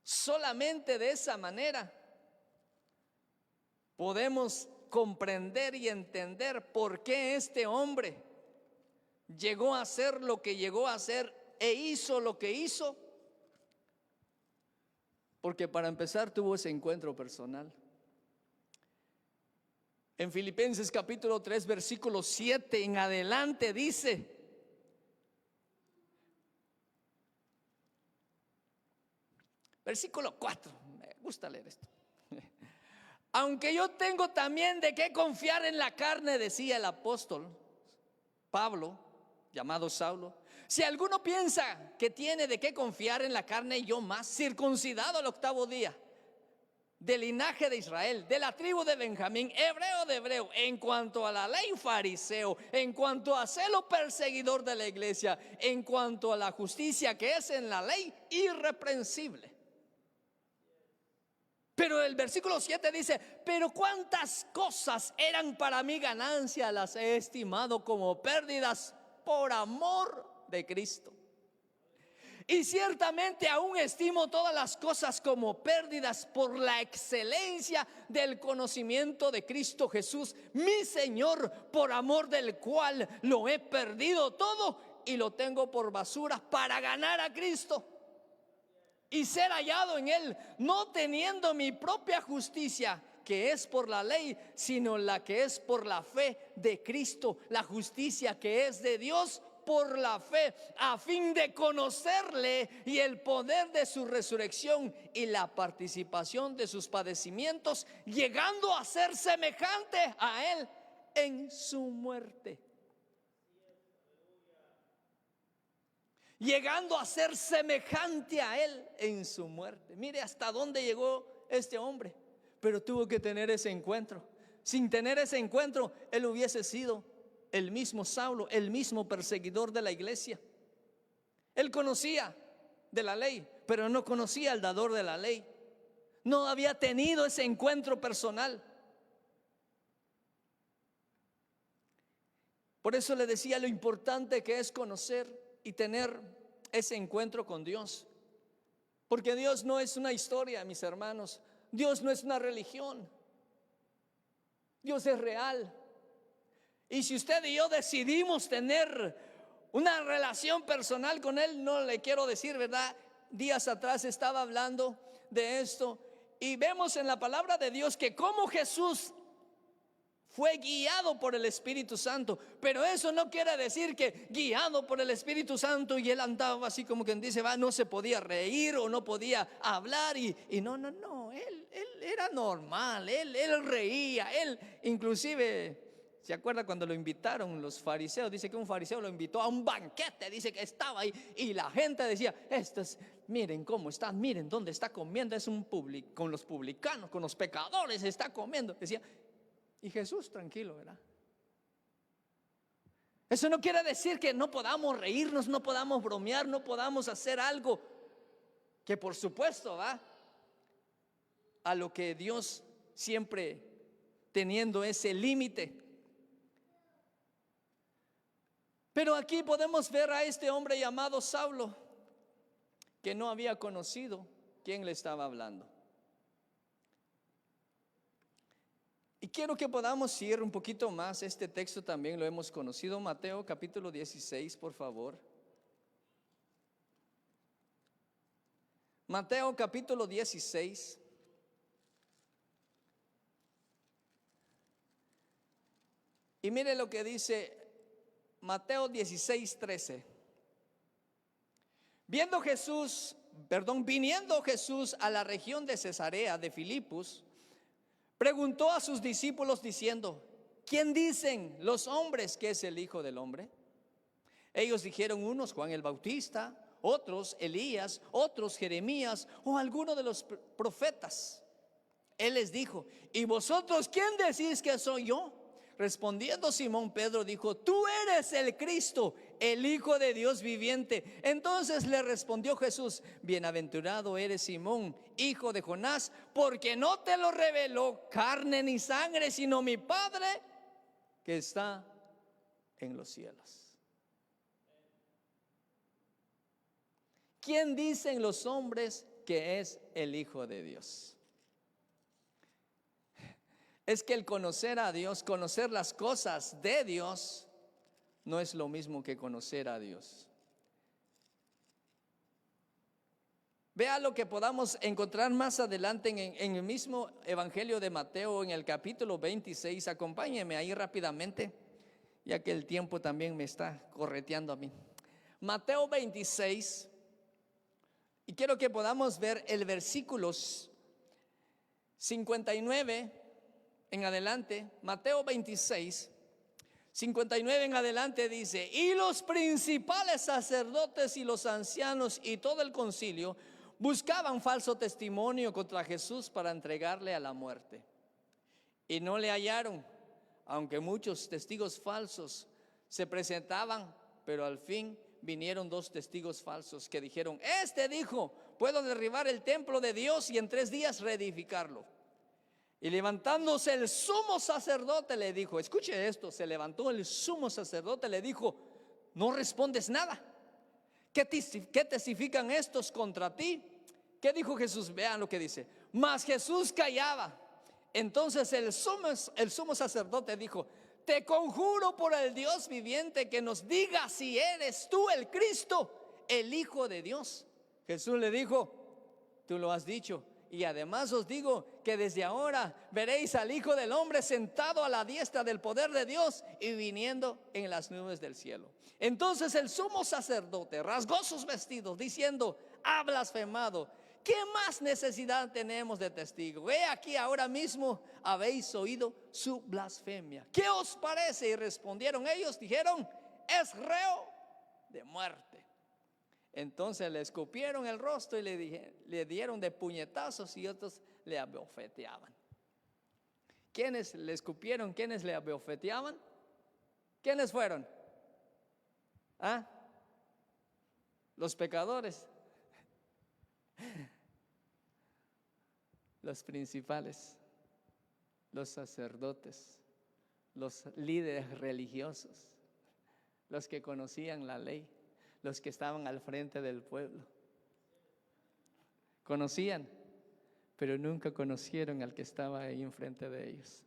Speaker 1: Solamente de esa manera podemos comprender y entender por qué este hombre llegó a hacer lo que llegó a hacer e hizo lo que hizo. Porque para empezar tuvo ese encuentro personal. En Filipenses capítulo 3 versículo 7 en adelante dice: versículo 4, me gusta leer esto. Aunque yo tengo también de qué confiar en la carne, decía el apóstol Pablo, llamado Saulo. Si alguno piensa que tiene de qué confiar en la carne, yo más, circuncidado al 8º día, del linaje de Israel, de la tribu de Benjamín, hebreo de hebreo, en cuanto a la ley fariseo, en cuanto a celo perseguidor de la iglesia, en cuanto a la justicia que es en la ley, irreprensible. Pero el versículo 7 dice: pero cuántas cosas eran para mí ganancia, las he estimado como pérdidas por amor de Cristo. Y ciertamente aún estimo todas las cosas como pérdidas por la excelencia del conocimiento de Cristo Jesús, mi Señor, por amor del cual lo he perdido todo y lo tengo por basura para ganar a Cristo y ser hallado en Él, no teniendo mi propia justicia, que es por la ley, sino la que es por la fe de Cristo, la justicia que es de Dios por la fe, a fin de conocerle y el poder de su resurrección y la participación de sus padecimientos, llegando a ser semejante a Él en su muerte. Llegando a ser semejante a Él en su muerte. Mire hasta dónde llegó este hombre, pero tuvo que tener ese encuentro. Sin tener ese encuentro, él hubiese sido el mismo Saulo, el mismo perseguidor de la iglesia. Él conocía de la ley, pero no conocía al dador de la ley. No había tenido ese encuentro personal. Por eso le decía lo importante que es conocer y tener ese encuentro con Dios. Porque Dios no es una historia, mis hermanos. Dios no es una religión. Dios es real. Y si usted y yo decidimos tener una relación personal con Él, no le quiero decir, ¿verdad? Días atrás estaba hablando de esto y vemos en la palabra de Dios que como Jesús fue guiado por el Espíritu Santo, pero eso no quiere decir que guiado por el Espíritu Santo y él andaba así como quien dice, no se podía reír o no podía hablar y no, él era normal, él reía, él inclusive, ¿se acuerda cuando lo invitaron los fariseos? Dice que un fariseo lo invitó a un banquete, dice que estaba ahí y la gente decía, miren cómo está, miren dónde está comiendo, es con los publicanos, con los pecadores está comiendo, decía. Y Jesús tranquilo, ¿verdad? Eso no quiere decir que no podamos reírnos, no podamos bromear, no podamos hacer algo que por supuesto va a lo que Dios siempre teniendo ese límite. Pero aquí podemos ver a este hombre llamado Saulo que no había conocido quién le estaba hablando. Y quiero que podamos ir un poquito más. Este texto también lo hemos conocido. Mateo capítulo 16, por favor. Mateo capítulo 16. Y mire lo que dice Mateo 16, 13. Viniendo Jesús a la región de Cesarea de Filipos, preguntó a sus discípulos diciendo: ¿quién dicen los hombres que es el Hijo del Hombre? Ellos dijeron, unos Juan el Bautista, otros Elías, otros Jeremías o alguno de los profetas. Él les dijo: ¿y vosotros quién decís que soy yo? Respondiendo Simón Pedro dijo: tú eres el Cristo, el Hijo de Dios viviente. Entonces le respondió Jesús: bienaventurado eres Simón, hijo de Jonás, porque no te lo reveló carne ni sangre, sino mi Padre que está en los cielos. ¿Quién dicen los hombres que es el Hijo de Dios? es que el conocer a Dios, conocer las cosas de Dios, no es lo mismo que conocer a Dios. Vea lo que podamos encontrar más adelante en el mismo Evangelio de Mateo, en el capítulo 26. Acompáñeme ahí rápidamente, ya que el tiempo también me está correteando a mí. Mateo 26, y quiero que podamos ver el versículos 59 en adelante. Mateo 26, 59 en adelante dice: y los principales sacerdotes y los ancianos y todo el concilio buscaban falso testimonio contra Jesús para entregarle a la muerte. Y no le hallaron, aunque muchos testigos falsos se presentaban, pero al fin vinieron 2 testigos falsos que dijeron: este dijo, puedo derribar el templo de Dios y en 3 días reedificarlo. Y levantándose el sumo sacerdote le dijo, escuche esto, se levantó el sumo sacerdote, le dijo: no respondes nada. ¿Qué testifican estos contra ti? ¿Qué dijo Jesús? Vean lo que dice. Mas Jesús callaba. Entonces el sumo sacerdote dijo: te conjuro por el Dios viviente que nos diga si eres tú el Cristo, el Hijo de Dios. Jesús le dijo: tú lo has dicho, y además os digo que desde ahora veréis al Hijo del Hombre sentado a la diestra del poder de Dios y viniendo en las nubes del cielo. Entonces el sumo sacerdote rasgó sus vestidos diciendo: ha blasfemado. ¿Qué más necesidad tenemos de testigo? He aquí, ahora mismo habéis oído su blasfemia. ¿Qué os parece? Y respondieron ellos, dijeron: es reo de muerte. Entonces le escupieron el rostro y le dieron de puñetazos, y otros le abofeteaban. ¿Quiénes le escupieron? ¿Quiénes le abofeteaban? ¿Quiénes fueron? ¿Ah? Los pecadores. Los principales, los sacerdotes, los líderes religiosos, los que conocían la ley, los que estaban al frente del pueblo. Conocían, pero nunca conocieron al que estaba ahí enfrente de ellos.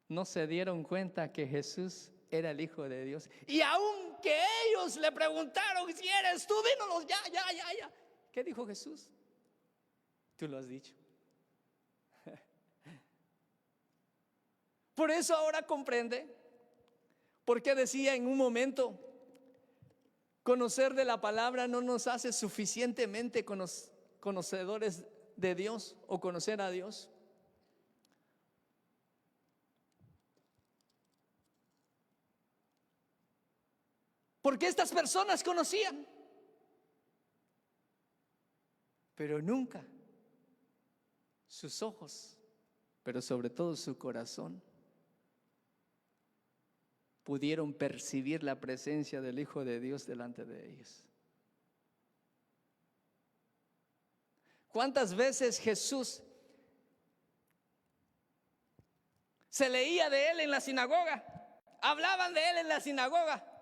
Speaker 1: No se dieron cuenta que Jesús era el Hijo de Dios. Y aunque ellos le preguntaron: si eres tú, dínoslo ya. ¿Qué dijo Jesús? Tú lo has dicho. Por eso ahora comprende por qué decía en un momento: conocer de la palabra no nos hace suficientemente conocedores de Dios o conocer a Dios. Porque estas personas conocían, pero nunca sus ojos, pero sobre todo su corazón, pudieron percibir la presencia del Hijo de Dios delante de ellos. ¿Cuántas veces Jesús se leía de él en la sinagoga? Hablaban de él en la sinagoga.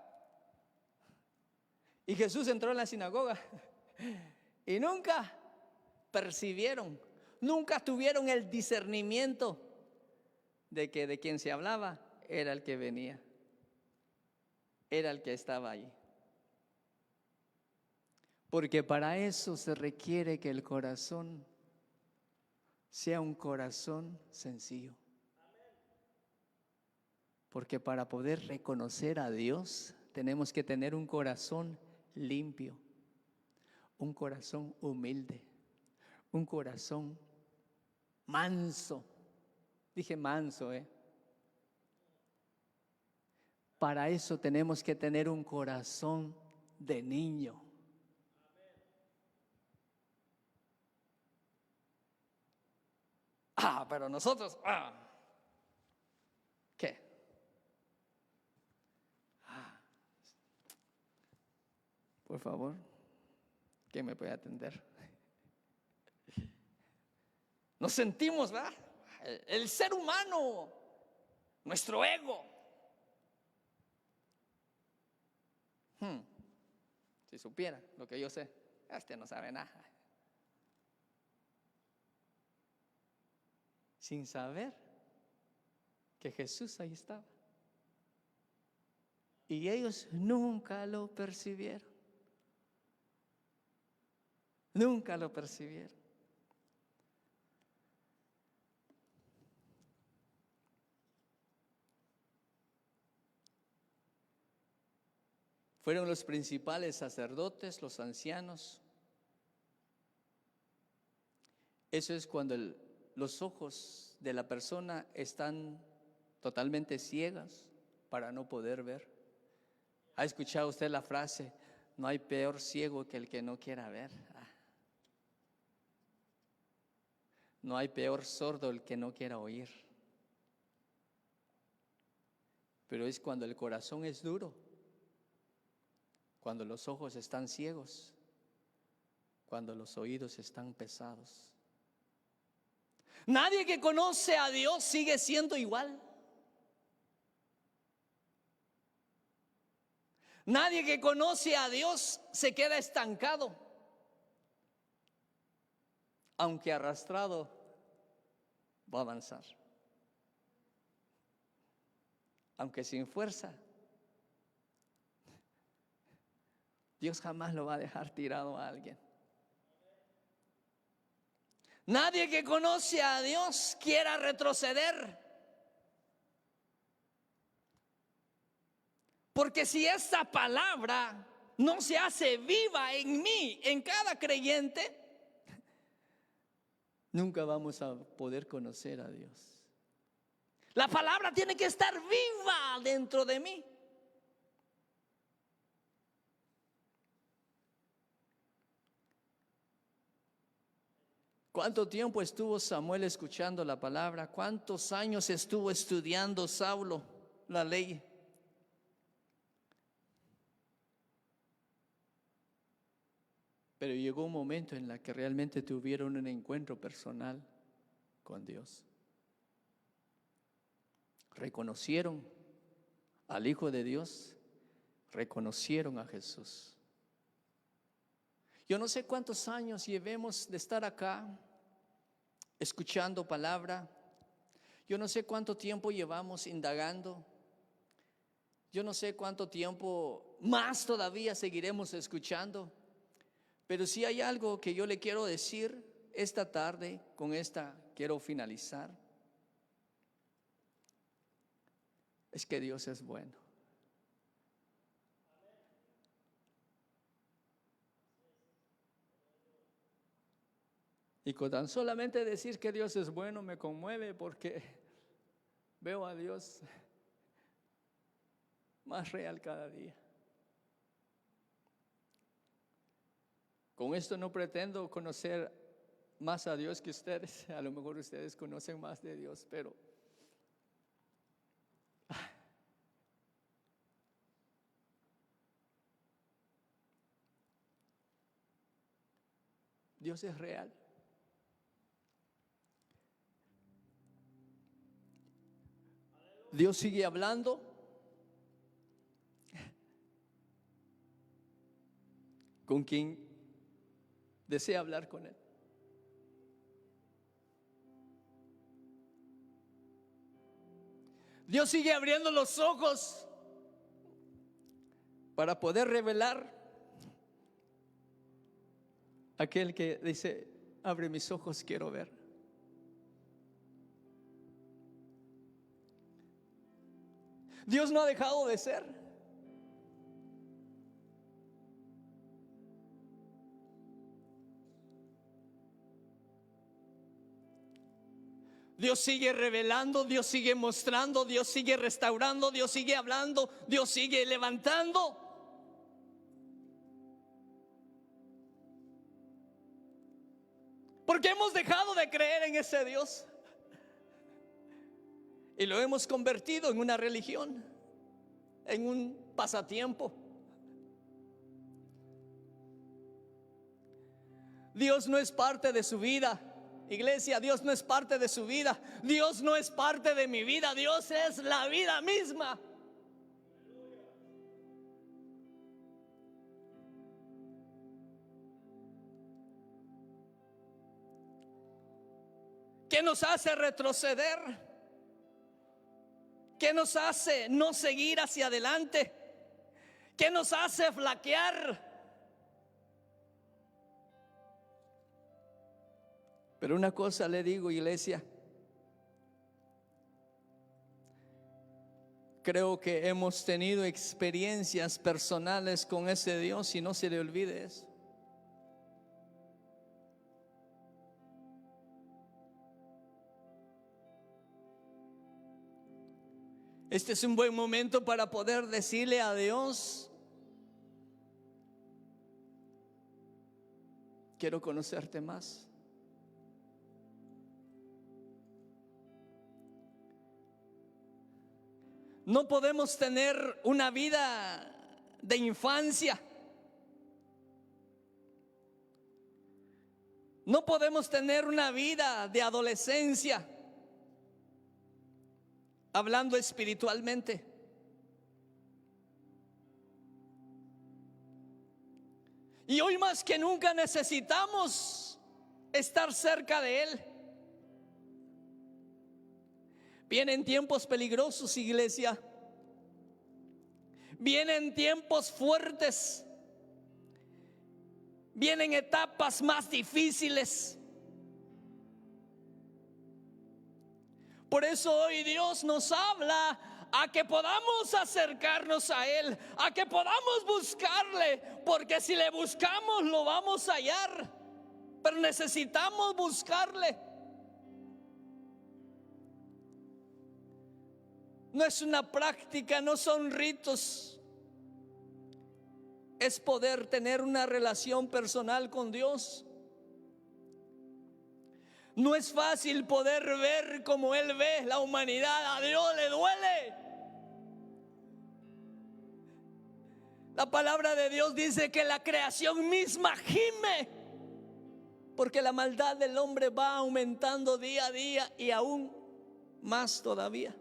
Speaker 1: Y Jesús entró en la sinagoga y nunca percibieron, nunca tuvieron el discernimiento de que de quien se hablaba era el que venía, era el que estaba allí. Porque para eso se requiere que el corazón sea un corazón sencillo. Porque para poder reconocer a Dios tenemos que tener un corazón limpio, un corazón humilde, un corazón manso. Dije manso, Para eso tenemos que tener un corazón de niño. Pero nosotros, ¿qué? Por favor, ¿quién me puede atender? Nos sentimos, ¿verdad? El ser humano, nuestro ego. Si supiera lo que yo sé, este no sabe nada. sin saber que Jesús ahí estaba. Y ellos nunca lo percibieron. Nunca lo percibieron. Fueron los principales sacerdotes, los ancianos. Eso es cuando los ojos de la persona están totalmente ciegas para no poder ver. ¿Ha escuchado usted la frase: no hay peor ciego que el que no quiera ver? No hay peor sordo el que no quiera oír. Pero es cuando el corazón es duro, cuando los ojos están ciegos, cuando los oídos están pesados. Nadie que conoce a Dios sigue siendo igual. Nadie que conoce a Dios se queda estancado. Aunque arrastrado, va a avanzar. Aunque sin fuerza, Dios jamás lo va a dejar tirado a alguien. Nadie que conoce a Dios quiera retroceder. Porque si esta palabra no se hace viva en mí, en cada creyente, nunca vamos a poder conocer a Dios. La palabra tiene que estar viva dentro de mí. ¿Cuánto tiempo estuvo Samuel escuchando la palabra? ¿Cuántos años estuvo estudiando Saulo la ley? Pero llegó un momento en el que realmente tuvieron un encuentro personal con Dios. Reconocieron al Hijo de Dios, reconocieron a Jesús. Yo no sé cuántos años llevemos de estar acá escuchando palabra. Yo no sé cuánto tiempo llevamos indagando. Yo no sé cuánto tiempo más todavía seguiremos escuchando. Pero si hay algo que yo le quiero decir esta tarde, con esta quiero finalizar, es que Dios es bueno. Y con tan solamente decir que Dios es bueno me conmueve, porque veo a Dios más real cada día. Con esto no pretendo conocer más a Dios que ustedes. A lo mejor ustedes conocen más de Dios, pero Dios es real. Dios sigue hablando. Con quien desea hablar con Él. Dios sigue abriendo los ojos para poder revelar aquel que dice: abre mis ojos, quiero ver. Dios no ha dejado de ser. Dios sigue revelando, Dios sigue mostrando, Dios sigue restaurando, Dios sigue hablando, Dios sigue levantando. Porque hemos dejado de creer en ese Dios y lo hemos convertido en una religión, en un pasatiempo. Dios no es parte de su vida. Iglesia, Dios no es parte de su vida. Dios no es parte de mi vida. Dios es la vida misma. ¿Qué nos hace retroceder? ¿Qué nos hace no seguir hacia adelante? ¿Qué nos hace flaquear? Pero una cosa le digo, iglesia, creo que hemos tenido experiencias personales con ese Dios y no se le olvide eso. Este es un buen momento para poder decirle a Dios: quiero conocerte más. No podemos tener una vida de infancia. No podemos tener una vida de adolescencia, hablando espiritualmente. Y hoy más que nunca necesitamos estar cerca de Él. Vienen tiempos peligrosos, iglesia. Vienen tiempos fuertes. Vienen etapas más difíciles. Por eso hoy Dios nos habla a que podamos acercarnos a Él, a que podamos buscarle, porque si le buscamos lo vamos a hallar, pero necesitamos buscarle. No es una práctica, no son ritos, es poder tener una relación personal con Dios. No es fácil poder ver como Él ve la humanidad. A Dios le duele. La palabra de Dios dice que la creación misma gime, porque la maldad del hombre va aumentando día a día y aún más todavía.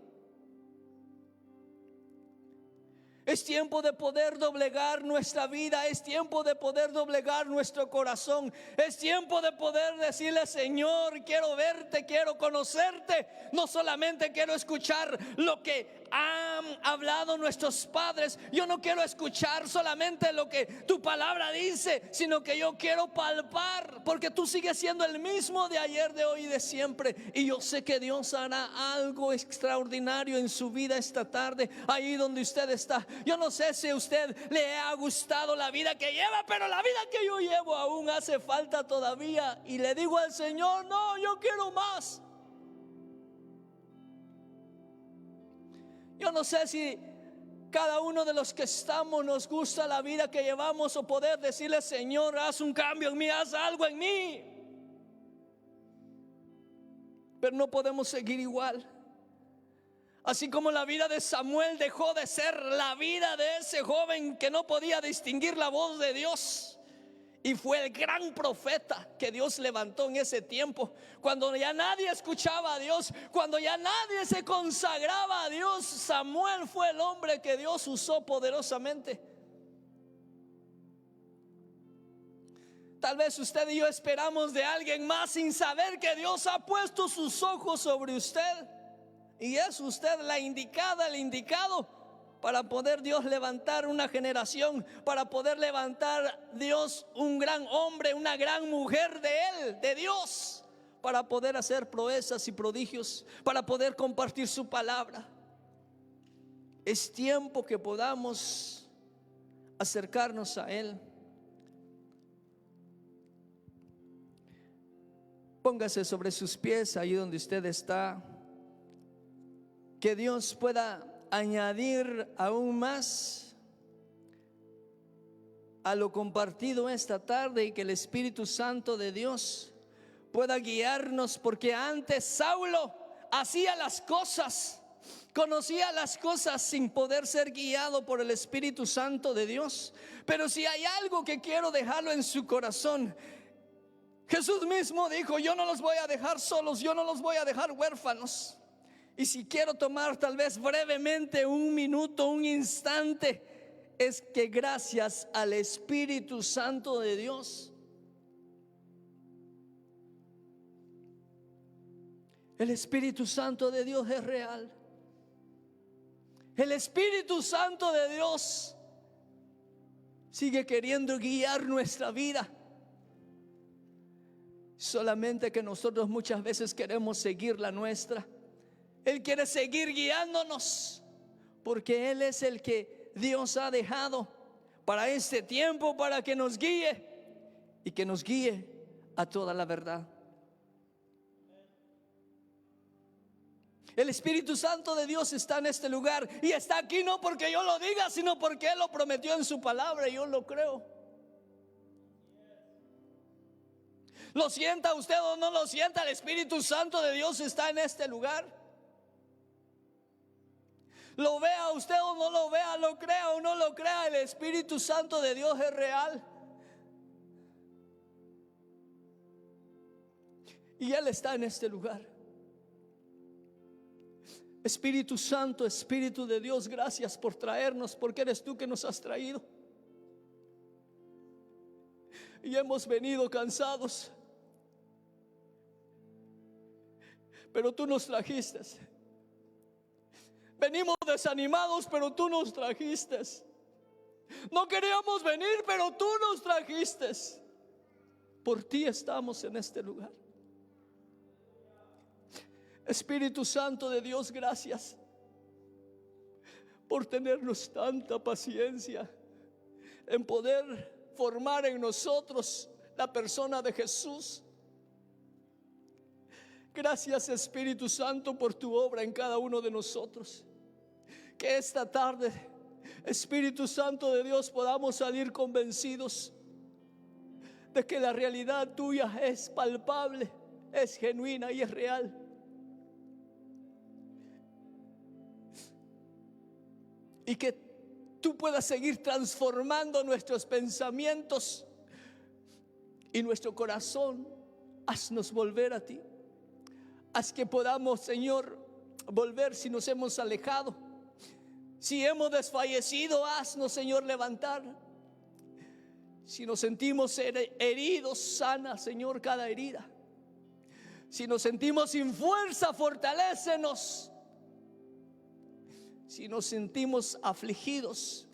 Speaker 1: Es tiempo de poder doblegar nuestra vida. Es tiempo de poder doblegar nuestro corazón. Es tiempo de poder decirle: Señor, quiero verte, quiero conocerte. No solamente quiero escuchar lo que han hablado nuestros padres. Yo no quiero escuchar solamente lo que tu palabra dice, sino que yo quiero palpar, porque tú sigues siendo el mismo de ayer, de hoy y de siempre. Y yo sé que Dios hará algo extraordinario en su vida esta tarde, ahí donde usted está. Yo no sé si a usted le ha gustado la vida que lleva, pero la vida que yo llevo aún hace falta todavía. Y le digo al Señor: no, yo quiero más. Yo no sé si cada uno de los que estamos nos gusta la vida que llevamos, o poder decirle: Señor, haz un cambio en mí, haz algo en mí. Pero no podemos seguir igual. Así como la vida de Samuel dejó de ser la vida de ese joven que no podía distinguir la voz de Dios, y fue el gran profeta que Dios levantó en ese tiempo, cuando ya nadie escuchaba a Dios, cuando ya nadie se consagraba a Dios, Samuel fue el hombre que Dios usó poderosamente. Tal vez usted y yo esperamos de alguien más sin saber que Dios ha puesto sus ojos sobre usted, y es usted la indicada, el indicado para poder Dios levantar una generación, para poder levantar Dios un gran hombre, una gran mujer de Él, de Dios, para poder hacer proezas y prodigios, para poder compartir su palabra. Es tiempo que podamos acercarnos a Él. Póngase sobre sus pies ahí donde usted está. Que Dios pueda añadir aún más a lo compartido esta tarde, y que el Espíritu Santo de Dios pueda guiarnos, porque antes Saulo hacía las cosas, conocía las cosas sin poder ser guiado por el Espíritu Santo de Dios. Pero si hay algo que quiero dejarlo en su corazón, Jesús mismo dijo: yo no los voy a dejar solos, yo no los voy a dejar huérfanos. Y si quiero tomar tal vez brevemente un minuto, un instante, es que gracias al Espíritu Santo de Dios, El Espíritu Santo de Dios es real. El Espíritu Santo de Dios sigue queriendo guiar nuestra vida. Solamente que nosotros muchas veces queremos seguir la nuestra. Él quiere seguir guiándonos, porque Él es el que Dios ha dejado para este tiempo, para que nos guíe y que nos guíe a toda la verdad. El Espíritu Santo de Dios está en este lugar y está aquí no porque yo lo diga, sino porque Él lo prometió en su palabra y yo lo creo. Lo sienta usted o no lo sienta, el Espíritu Santo de Dios está en este lugar. Lo vea usted o no lo vea, lo crea o no lo crea, el Espíritu Santo de Dios es real. Y Él está en este lugar. Espíritu Santo, Espíritu de Dios, gracias por traernos, porque eres tú que nos has traído. Y hemos venido cansados, pero tú nos trajiste. Venimos desanimados, pero tú nos trajiste. No queríamos venir, pero tú nos trajiste. Por ti estamos en este lugar. Espíritu Santo de Dios, gracias por tenernos tanta paciencia en poder formar en nosotros la persona de Jesús. Gracias, Espíritu Santo, por tu obra en cada uno de nosotros. Que esta tarde, Espíritu Santo de Dios, podamos salir convencidos de que la realidad tuya es palpable, es genuina y es real. Y que tú puedas seguir transformando nuestros pensamientos y nuestro corazón. Haznos volver a ti. Haz que podamos, Señor, volver si nos hemos alejado. Si hemos desfallecido, haznos, Señor, levantar. Si nos sentimos heridos, sana, Señor, cada herida. Si nos sentimos sin fuerza, fortalécenos. Si nos sentimos afligidos,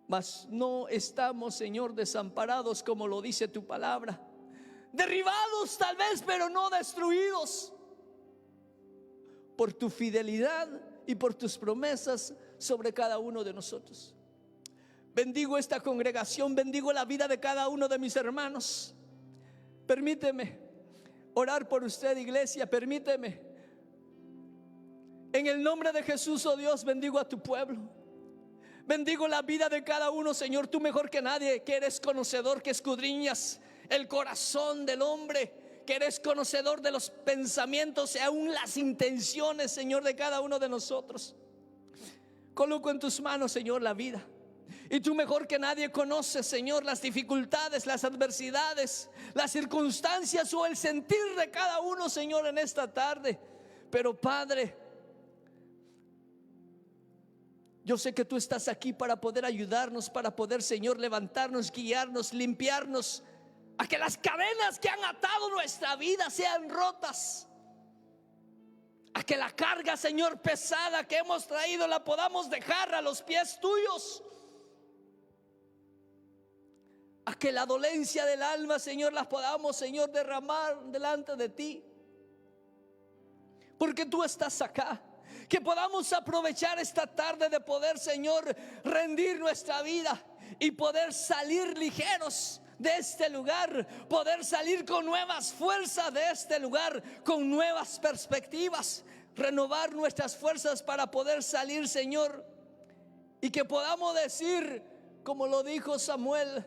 Speaker 1: mas no estamos, Señor, desamparados, como lo dice tu palabra. Derribados tal vez, pero no destruidos. Por tu fidelidad y por tus promesas sobre cada uno de nosotros. Bendigo esta congregación, bendigo la vida de cada uno de mis hermanos. Permíteme orar por usted, iglesia, permíteme. En el nombre de Jesús, oh Dios, bendigo a tu pueblo. Bendigo la vida de cada uno, Señor, tú mejor que nadie, que eres conocedor, que escudriñas el corazón del hombre, que eres conocedor de los pensamientos y aún las intenciones, Señor, de cada uno de nosotros. Coloco en tus manos, Señor, la vida. Y tú mejor que nadie conoces, Señor, las dificultades, las adversidades, las circunstancias o el sentir de cada uno, Señor, en esta tarde. Pero Padre, yo sé que tú estás aquí para poder ayudarnos, para poder, Señor, levantarnos, guiarnos, limpiarnos, a que las cadenas que han atado nuestra vida sean rotas, a que la carga, Señor, pesada que hemos traído la podamos dejar a los pies tuyos, a que la dolencia del alma, Señor, las podamos, Señor, derramar delante de ti, porque tú estás acá. Que podamos aprovechar esta tarde de poder, Señor, rendir nuestra vida y poder salir ligeros de este lugar, poder salir con nuevas fuerzas de este lugar, con nuevas perspectivas, renovar nuestras fuerzas para poder salir, Señor, y que podamos decir, como lo dijo Samuel: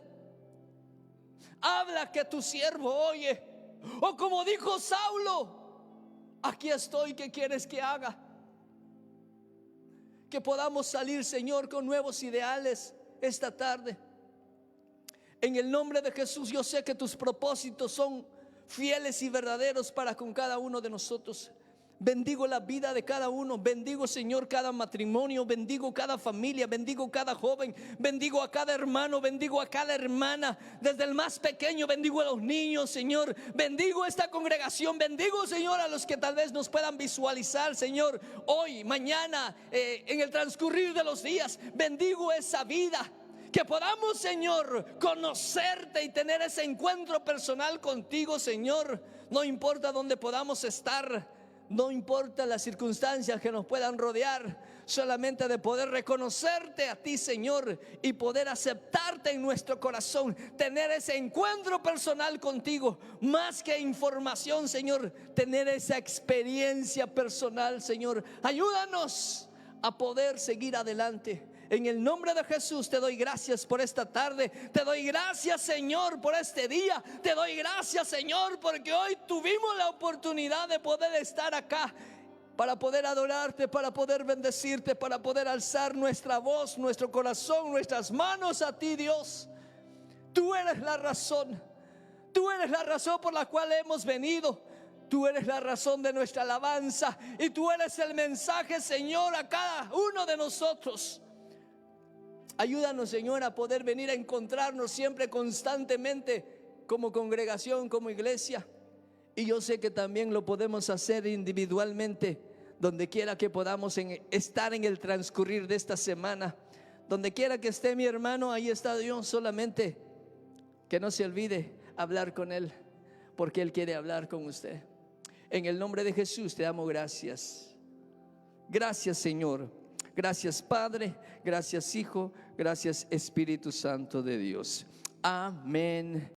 Speaker 1: habla que tu siervo oye. O como dijo Saulo: aquí estoy, ¿qué quieres que haga? Que podamos salir, Señor, con nuevos ideales esta tarde. En el nombre de Jesús, yo sé que tus propósitos son fieles y verdaderos para con cada uno de nosotros. Bendigo la vida de cada uno. Bendigo, Señor, cada matrimonio. Bendigo cada familia. Bendigo cada joven. Bendigo a cada hermano. Bendigo a cada hermana. Desde el más pequeño, bendigo a los niños, Señor. Bendigo esta congregación. Bendigo, Señor, a los que tal vez nos puedan visualizar, Señor, hoy, mañana, en el transcurrir de los días. Bendigo esa vida. Que podamos, Señor, conocerte y tener ese encuentro personal contigo, Señor. No importa dónde podamos estar. No importa las circunstancias que nos puedan rodear, solamente de poder reconocerte a ti, Señor, y poder aceptarte en nuestro corazón, tener ese encuentro personal contigo, más que información, Señor, tener esa experiencia personal, Señor. Ayúdanos a poder seguir adelante. En el nombre de Jesús te doy gracias por esta tarde. Te doy gracias, Señor, por este día. Te doy gracias, Señor, porque hoy tuvimos la oportunidad de poder estar acá, para poder adorarte, para poder bendecirte, para poder alzar nuestra voz, nuestro corazón, nuestras manos a ti, Dios. Tú eres la razón. Tú eres la razón por la cual hemos venido. Tú eres la razón de nuestra alabanza. Y tú eres el mensaje, Señor, a cada uno de nosotros. Ayúdanos, Señor, a poder venir a encontrarnos siempre, constantemente, como congregación, como iglesia. Y yo sé que también lo podemos hacer individualmente, donde quiera que podamos estar en el transcurrir de esta semana. Donde quiera que esté mi hermano, ahí está Dios. Solamente que no se olvide hablar con Él, porque Él quiere hablar con usted. En el nombre de Jesús te damos gracias. Gracias, Señor. Gracias, Padre. Gracias, Hijo. Gracias, Espíritu Santo de Dios. Amén.